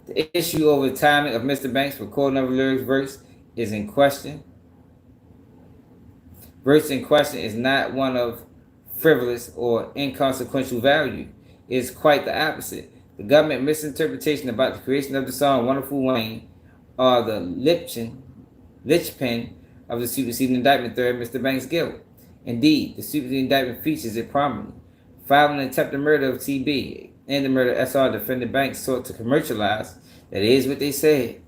The issue over the timing of Mr. Banks' recording of the lyrics verse is in question. Verse in question is not one of frivolous or inconsequential value. It is quite the opposite. The government misinterpretation about the creation of the song Wonderful Wayne are the linchpin of the superseding indictment theory of Mr. Banks' guilt. Indeed, the superseding indictment features it prominently. Following the attempted murder of TB and the murder of SR, defendant Banks sought to commercialize. That is what they said.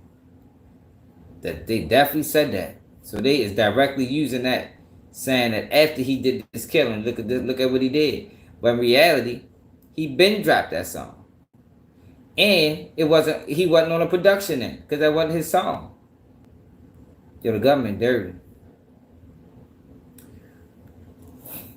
That they definitely said that. So they is directly using that, saying that after he did this killing, look at what he did. But in reality, he been dropped that song. And he wasn't on a production end, because that wasn't his song. Yo, the government dirty.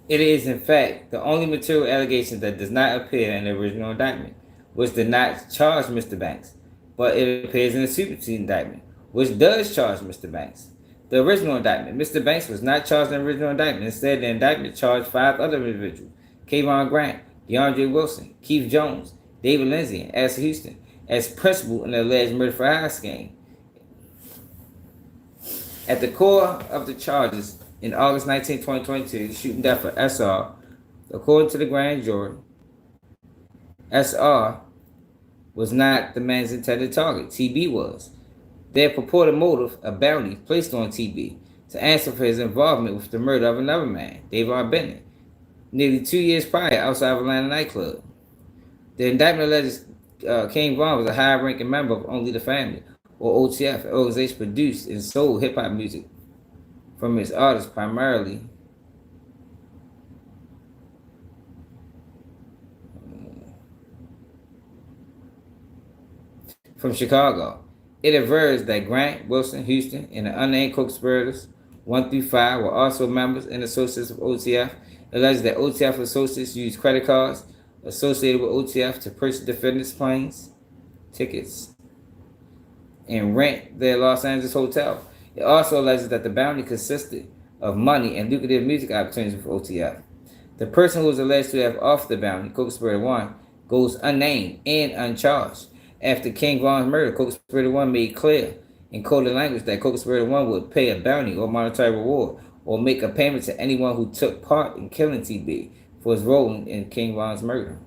It is, in fact, the only material allegation that does not appear in the original indictment, which did not charge Mr. Banks, but it appears in the superseding indictment, which does charge Mr. Banks. The original indictment, Mr. Banks was not charged in the original indictment. Instead, the indictment charged 5 other individuals: Kayvon Grant, DeAndre Wilson, Keith Jones, David Lindsay, and Asa Houston, as principal in the alleged murder for hire scheme. At the core of the charges, in August 19, 2022, the shooting death of SR, according to the grand jury, SR was not the man's intended target. TB was. Their purported motive, a bounty placed on TB to answer for his involvement with the murder of another man, Davon Bennett, nearly 2 years prior outside of Atlanta nightclub. The indictment alleges King Von was a high-ranking member of Only the Family, or OTF, an organization produced and sold hip-hop music from its artists primarily from Chicago. It avers that Grant, Wilson, Houston, and the unnamed co-conspirators 1 through 5 were also members and associates of OTF. It alleges that OTF associates used credit cards associated with OTF to purchase defendants' planes, tickets, and rent their Los Angeles hotel. It also alleges that the bounty consisted of money and lucrative music opportunities for OTF. The person who was alleged to have offered the bounty, co-conspirator 1, goes unnamed and uncharged. After King Von's murder, co-conspirator 1 made clear in coded language that co-conspirator 1 would pay a bounty or monetary reward or make a payment to anyone who took part in killing TB for his role in King Von's murder.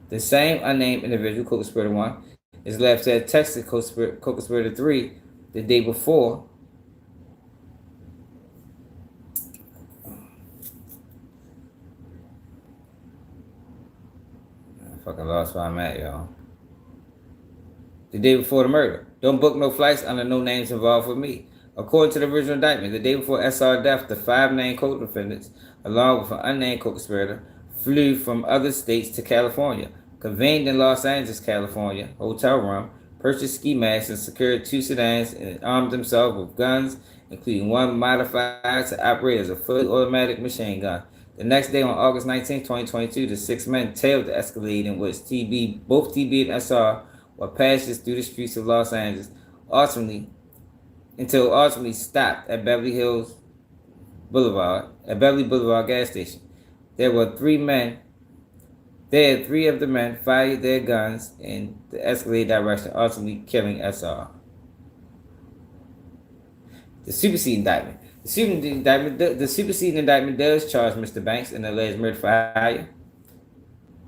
The same unnamed individual, co-conspirator 1, is left to have texted co-conspirator 3 the day before I fucking lost where I'm at, y'all. The day before the murder. Don't book no flights under no names involved with me. According to the original indictment, the day before SR death, the 5 named co-defendants, along with an unnamed co-conspirator, flew from other states to California, convened in Los Angeles, California, hotel room, purchased ski masks and secured 2 sedans and armed themselves with guns, including one modified to operate as a fully automatic machine gun. The next day, on August 19, 2022, the 6 men tailed the Escalade in which both TB and SR were passing through the streets of Los Angeles, until ultimately stopped at Beverly Boulevard gas station. There were 3 men. There, 3 of the men fired their guns in the Escalade direction, ultimately killing SR. The superseding indictment. The superseding indictment does charge Mr. Banks in alleged murder for hire.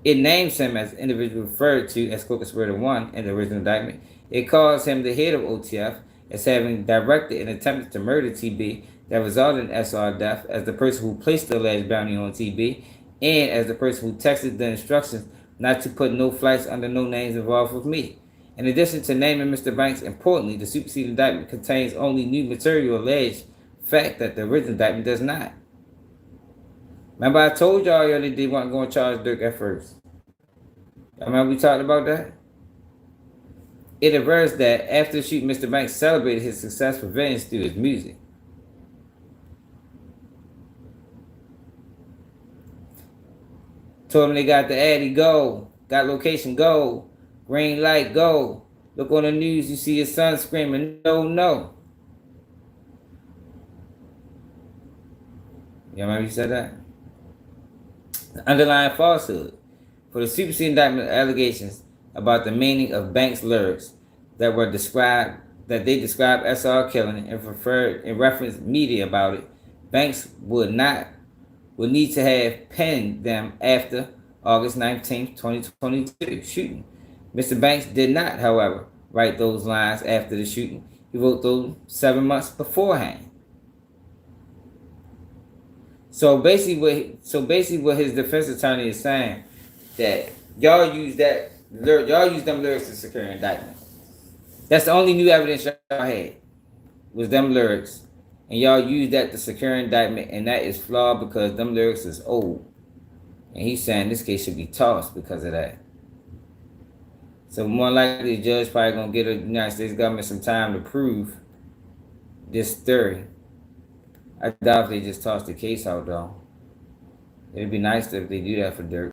It names him as the individual referred to as co-conspirator 1 in the original indictment. It calls him the head of OTF as having directed and attempted to murder TB that resulted in SR death, as the person who placed the alleged bounty on TB, and as the person who texted the instructions not to put no flights under no names involved with me. In addition to naming Mr. Banks, importantly, the superseded indictment contains only new material alleged fact that the original indictment does not. Remember I told y'all that they weren't going to charge Durk at first. Remember we talked about that? It avers that after the shooting, Mr. Banks celebrated his success for vengeance through his music. Told him they got the Addy, go. Got location, go. Green light, go. Look on the news, you see your son screaming, no, no. You remember you said that? The underlying falsehood for the superseding indictment allegations about the meaning of Banks' lyrics that were described, that they described SR killing and referred and referenced media about it. Banks would need to have penned them after August 19th, 2022 shooting. Mr. Banks did not, however, write those lines after the shooting. He wrote those 7 months beforehand. So basically what his defense attorney is saying, that y'all use them lyrics to secure indictment. That's the only new evidence y'all had, was them lyrics. And y'all use that to secure indictment, and that is flawed because them lyrics is old. And he's saying this case should be tossed because of that. So more likely the judge probably gonna get the United States government some time to prove this theory. I doubt if they just toss the case out though. It'd be nice if they do that for Durk.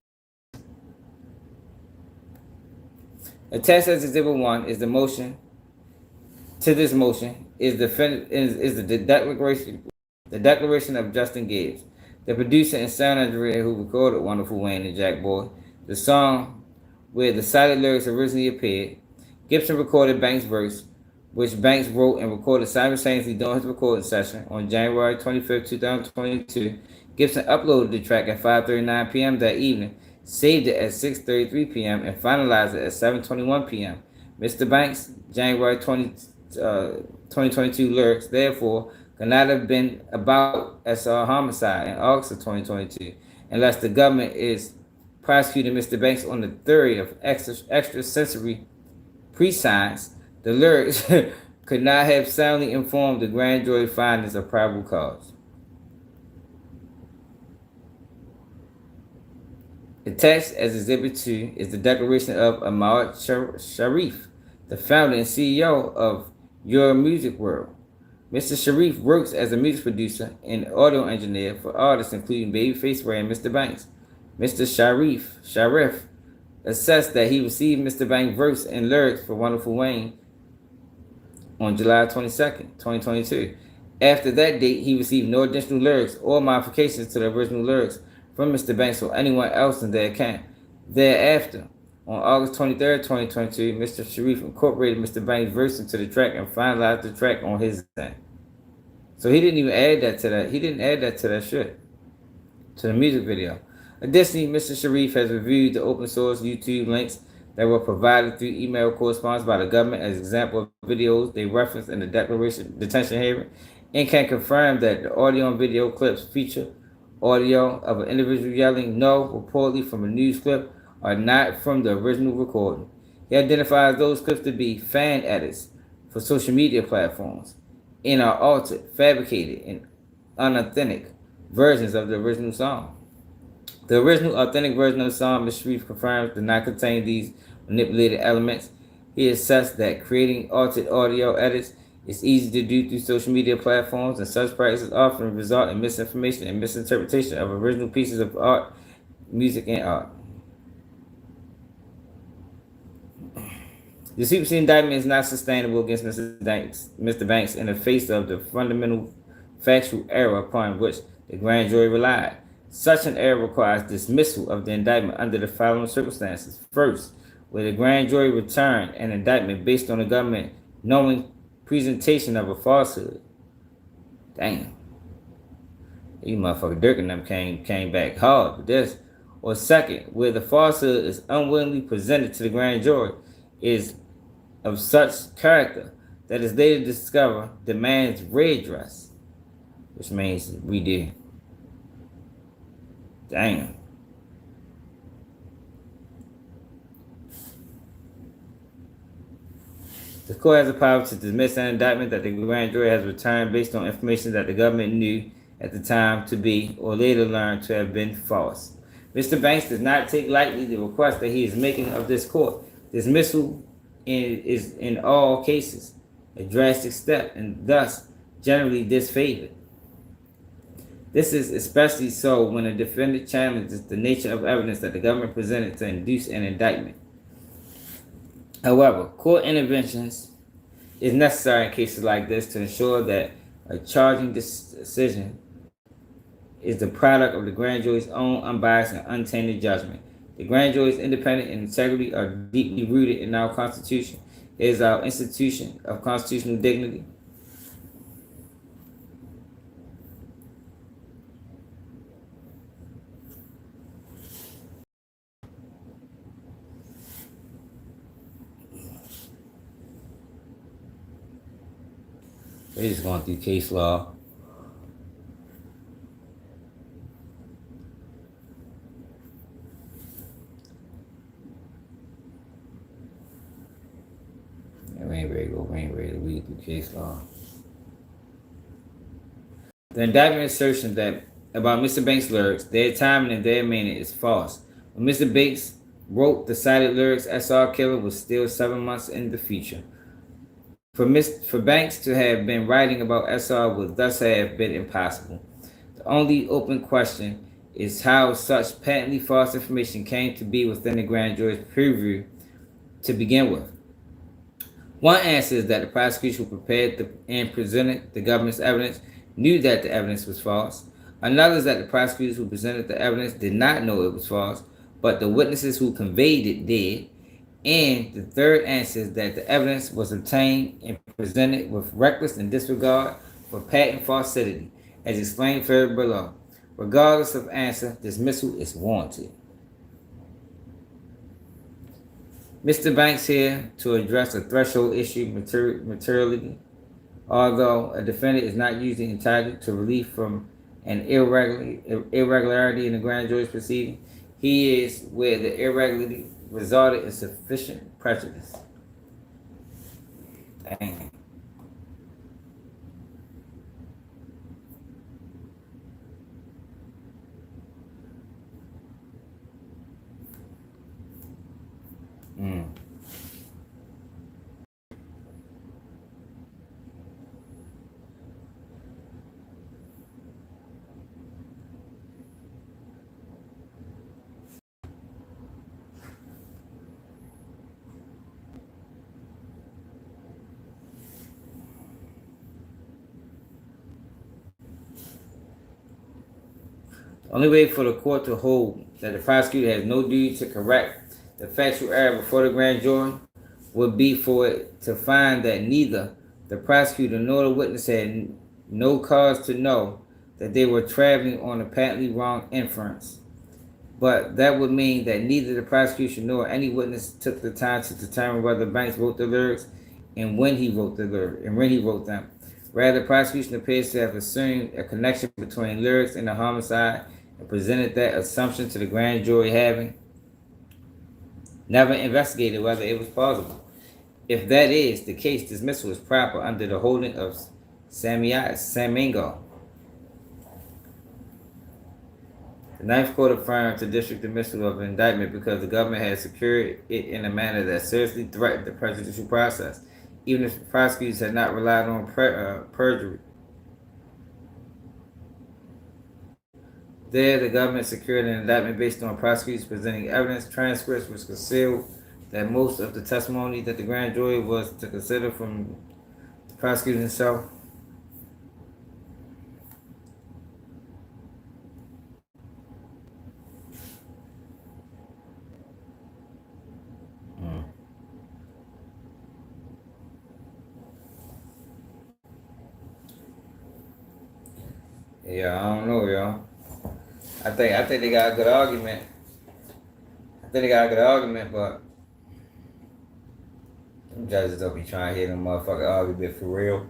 Attached as Exhibit 1 is the motion. To this motion is the declaration of Justin Gibbs, the producer and sound engineer who recorded Wonderful Wayne and Jack Boy, the song where the cited lyrics originally appeared. Gibson recorded Banks' verse, which Banks wrote and recorded simultaneously during his recording session on January 25, 2022. Gibson uploaded the track at 5:39 p.m. that evening, saved it at 6:33 p.m., and finalized it at 7:21 p.m. Mr. Banks' January 2022 lyrics, therefore, could not have been about SR homicide in August of 2022, unless the government is prosecuting Mr. Banks on the theory of extrasensory prescience. The lyrics could not have soundly informed the grand jury findings of probable cause. Attached as Exhibit 2 is the declaration of Ahmad Sharif, the founder and CEO of Your Music World. Mr. Sharif works as a music producer and audio engineer for artists including Babyface Ray and Mr. Banks. Mr. Sharif assessed that he received Mr. Banks' verse and lyrics for Wonderful Wayne on July 22nd, 2022. After that date, he received no additional lyrics or modifications to the original lyrics from Mr. Banks or anyone else in their account. Thereafter, on August 23rd, 2022, Mr. Sharif incorporated Mr. Banks' verse into the track and finalized the track on his end. So he didn't even add that to that. He didn't add that to that shit, to the music video. Additionally, Mr. Sharif has reviewed the open source YouTube links that were provided through email correspondence by the government as example of videos they referenced in the detention hearing, and can confirm that the audio and video clips feature audio of an individual yelling no reportedly from a news clip are not from the original recording. He identifies those clips to be fan edits for social media platforms and are altered, fabricated, and unauthentic versions of the original song. The original authentic version of the song, Mr. Sharif confirms, did not contain these manipulated elements. He assessed that creating altered audio edits is easy to do through social media platforms, and such practices often result in misinformation and misinterpretation of original pieces of art, music, and art. The superseding indictment is not sustainable against Mr. Banks in the face of the fundamental factual error upon which the grand jury relied. Such an error requires dismissal of the indictment under the following circumstances. First, where the grand jury returned an indictment based on the government knowing presentation of a falsehood. Damn. These motherfucker Durk and them came back hard with this. Or second, where the falsehood is unwillingly presented to the grand jury is of such character that is later discovered demands redress, which means we did. Damn. The court has the power to dismiss an indictment that the grand jury has returned based on information that the government knew at the time to be, or later learned to have been, false. Mr. Banks does not take lightly the request that he is making of this court. Dismissal is in all cases a drastic step and thus generally disfavored. This is especially so when a defendant challenges the nature of evidence that the government presented to induce an indictment. However, court interventions is necessary in cases like this to ensure that a charging decision is the product of the grand jury's own unbiased and untainted judgment. The grand jury's independence and integrity are deeply rooted in our Constitution. It is our institution of constitutional dignity. We're just going through case law. We ain't ready to read through case law. The indictment assertion that about Mr. Banks' lyrics, their timing and their meaning is false. When Mr. Banks wrote the cited lyrics, SR Killer was still 7 months in the future. For Banks to have been writing about SR would thus have been impossible. The only open question is how such patently false information came to be within the grand jury's purview to begin with. One answer is that the prosecution who prepared and presented the government's evidence knew that the evidence was false. Another is that the prosecutors who presented the evidence did not know it was false, but the witnesses who conveyed it did. And the third answer is that the evidence was obtained and presented with reckless and disregard for patent falsity, as explained further below. Regardless of answer, dismissal is warranted. Mr. Banks here to address a threshold issue materially. Although a defendant is not usually entitled to relief from an irregularity in the grand jury's proceeding, he is where the irregularity resulted in sufficient prejudice. Dang. The only way for the court to hold that the prosecutor has no duty to correct the factual error before the grand jury would be for it to find that neither the prosecutor nor the witness had no cause to know that they were traveling on a patently wrong inference. But that would mean that neither the prosecution nor any witness took the time to determine whether Banks wrote the lyrics and when he wrote them. Rather, the prosecution appears to have assumed a connection between lyrics and the homicide and presented that assumption to the grand jury, having never investigated whether it was plausible. If that is the case, dismissal is proper under the holding of Samingo. The Ninth Court affirmed the district dismissal of an indictment because the government had secured it in a manner that seriously threatened the prejudicial process, even if the prosecutors had not relied on perjury. There, the government secured an indictment based on prosecutors presenting evidence, transcripts which concealed that most of the testimony that the grand jury was to consider from the prosecutor himself. Yeah, I don't know, y'all. I think they got a good argument. But them judges don't be trying to hear them motherfucking argument for real.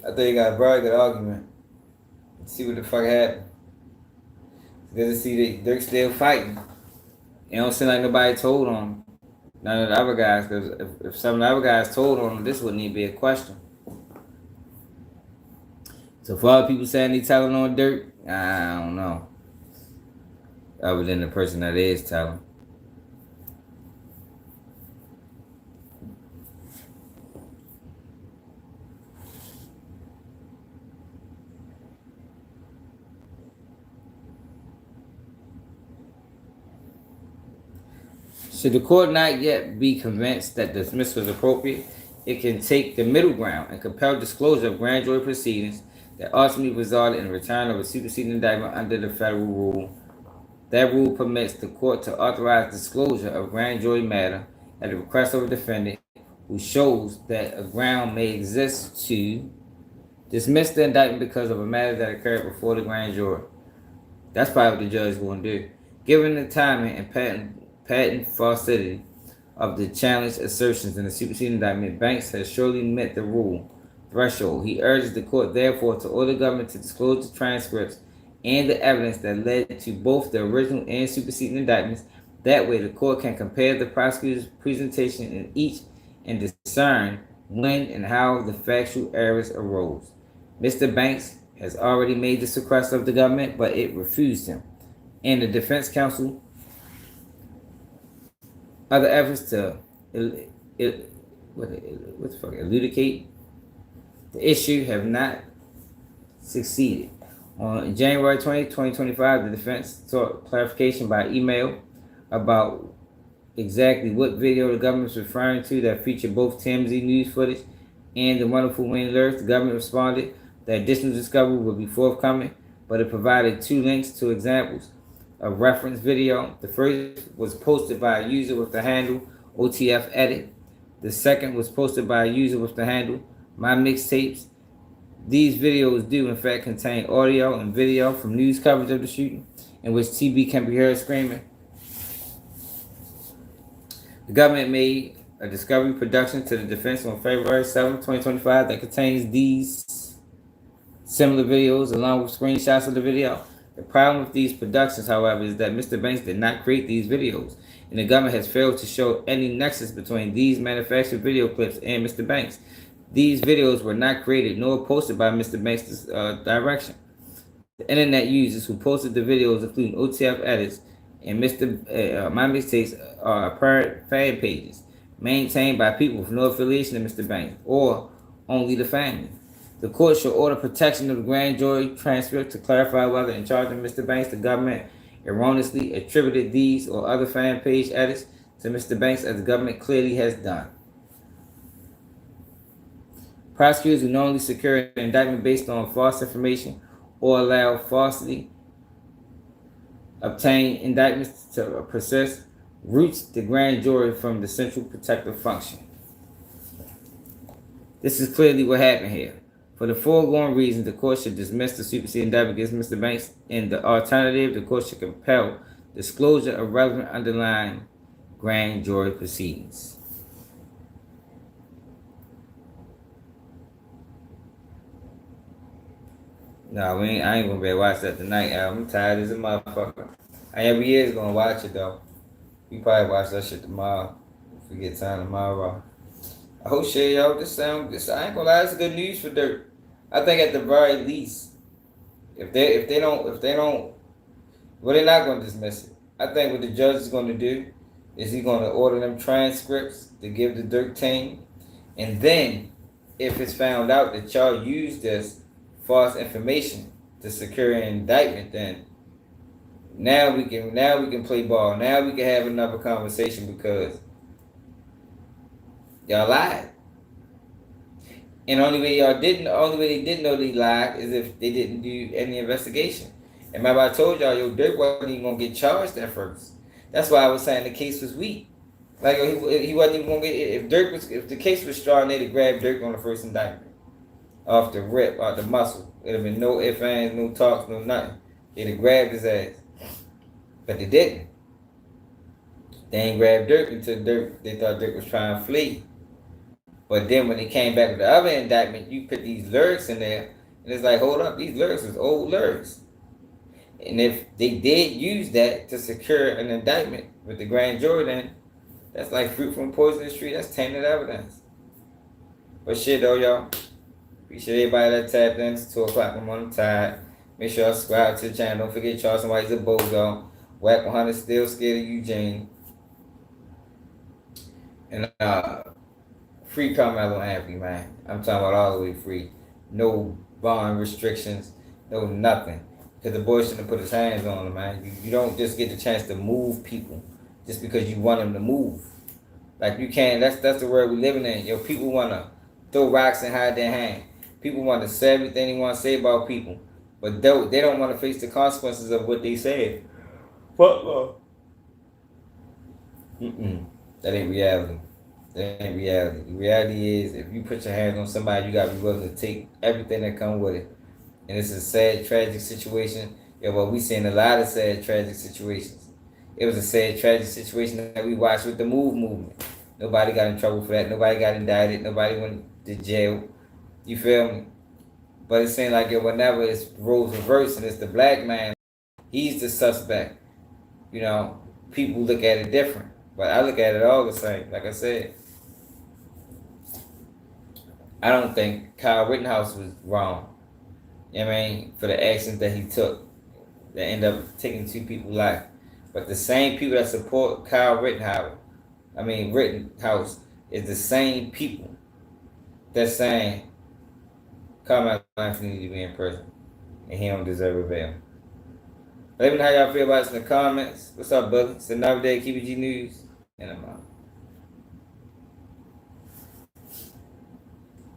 I think they got a very good argument. Let's see what the fuck happened. It's good to see that Durk still fighting. It don't seem like nobody told on him. None of the other guys, because if some of the other guys told on him, this wouldn't even be a question. So for other people saying they telling on Durk, I don't know. Other than the person that is telling. Should the court not yet be convinced that dismissal is appropriate, it can take the middle ground and compel disclosure of grand jury proceedings that ultimately resulted in the return of a superseding indictment under the federal rule. That rule permits the court to authorize disclosure of grand jury matter at the request of a defendant who shows that a ground may exist to dismiss the indictment because of a matter that occurred before the grand jury. That's probably what the judge is going to do. Given the timing and patent falsity of the challenged assertions in the superseding indictment, Banks has surely met the rule threshold. He urges the court, therefore, to order the government to disclose the transcripts and the evidence that led to both the original and superseding indictments. That way, the court can compare the prosecutor's presentation in each and discern when and how the factual errors arose. Mr. Banks has already made this request of the government, but it refused him. And the defense counsel, other efforts to elucidate the issue have not succeeded. On January 20, 2025, the defense sought clarification by email about exactly what video the government was referring to that featured both TMZ news footage and the wonderful Wayne lyrics. The government responded that additional discovery would be forthcoming, but it provided 2 links to examples of reference video. The first was posted by a user with the handle OTF Edit. The second was posted by a user with the handle My Mixtapes. These videos do in fact contain audio and video from news coverage of the shooting, in which TB can be heard screaming. The government made a discovery production to the defense on February 7, 2025 that contains these similar videos along with screenshots of the video. The problem with these productions, however, is that Mr. Banks did not create these videos, and the government has failed to show any nexus between these manufactured video clips and Mr. Banks. These videos were not created nor posted by Mr. Banks' direction. The internet users who posted the videos, including OTF Edits and My Mixtapes, are apparent fan pages maintained by people with no affiliation to Mr. Banks or only the family. The court should order protection of the grand jury transcript to clarify whether, in charging Mr. Banks, the government erroneously attributed these or other fan page edits to Mr. Banks, as the government clearly has done. Prosecutors who knowingly secure an indictment based on false information or allow falsely obtained indictments to persist roots the grand jury from the central protective function. This is clearly what happened here. For the foregoing reasons, the court should dismiss the superseding indictment against Mr. Banks. In the alternative, the court should compel disclosure of relevant underlying grand jury proceedings. No, I ain't gonna be able to watch that tonight, Al. I'm tired as a motherfucker. I every year is gonna watch it though. We probably watch that shit tomorrow. If we get time tomorrow. I hope shit, y'all. This I ain't gonna lie, it's good news for Durk. I think at the very least, if they don't, well, they're not gonna dismiss it. I think what the judge is gonna do is he's gonna order them transcripts to give the Durk team, and then if it's found out that y'all used this false information to secure an indictment, then now we can play ball. Now we can have another conversation because y'all lied. And the only way they didn't know they lied is if they didn't do any investigation. And remember I told y'all, Durk wasn't even gonna get charged at first. That's why I was saying the case was weak. Like he wasn't even gonna get if the case was strong, they'd have grabbed Durk on the first indictment. Off the rip, off the muscle. It'd have been no ifs, ands, no talks, no nothing. They'd have grabbed his ass. But they didn't. They ain't grabbed Durk until they thought Durk was trying to flee. But then when they came back with the other indictment, you put these lyrics in there, and it's like, hold up, these lyrics is old lyrics. And if they did use that to secure an indictment with the grand jury, then That's like fruit from a poisonous tree. That's tainted evidence. But shit though, y'all. Appreciate everybody that tapped in. It's 2 o'clock. I'm on the tide. Make sure y'all subscribe to the channel. Don't forget Charleston White's a bozo. Whack 100 still scared of Eugene. And free Karmelo Anthony, man. I'm talking about all the way free. No bond restrictions. No nothing. Because the boy shouldn't have put his hands on him, man. You don't just get the chance to move people just because you want them to move. Like you can't. That's the world we living in. Yo, people want to throw rocks and hide their hand. People want to say everything they want to say about people. But they don't want to face the consequences of what they said. Fuck love. That ain't reality. That ain't reality. The reality is, if you put your hands on somebody, you gotta be willing to take everything that comes with it. And it's a sad, tragic situation. Yeah, well, we seen a lot of sad, tragic situations. It was a sad, tragic situation that we watched with the MOVE movement. Nobody got in trouble for that. Nobody got indicted. Nobody went to jail. You feel me? But it seems like whenever it's roles reversed and it's the black man, he's the suspect. You know, people look at it different. But I look at it all the same. Like I said, I don't think Kyle Rittenhouse was wrong. You know what I mean? For the actions that he took that ended up taking 2 people's life. But the same people that support Kyle Rittenhouse is the same people that's saying Karmelo Anthony need to be in prison and he don't deserve a bail. Let me know how y'all feel about this in the comments. What's up, brother? It's another day, KBG News, and I'm out.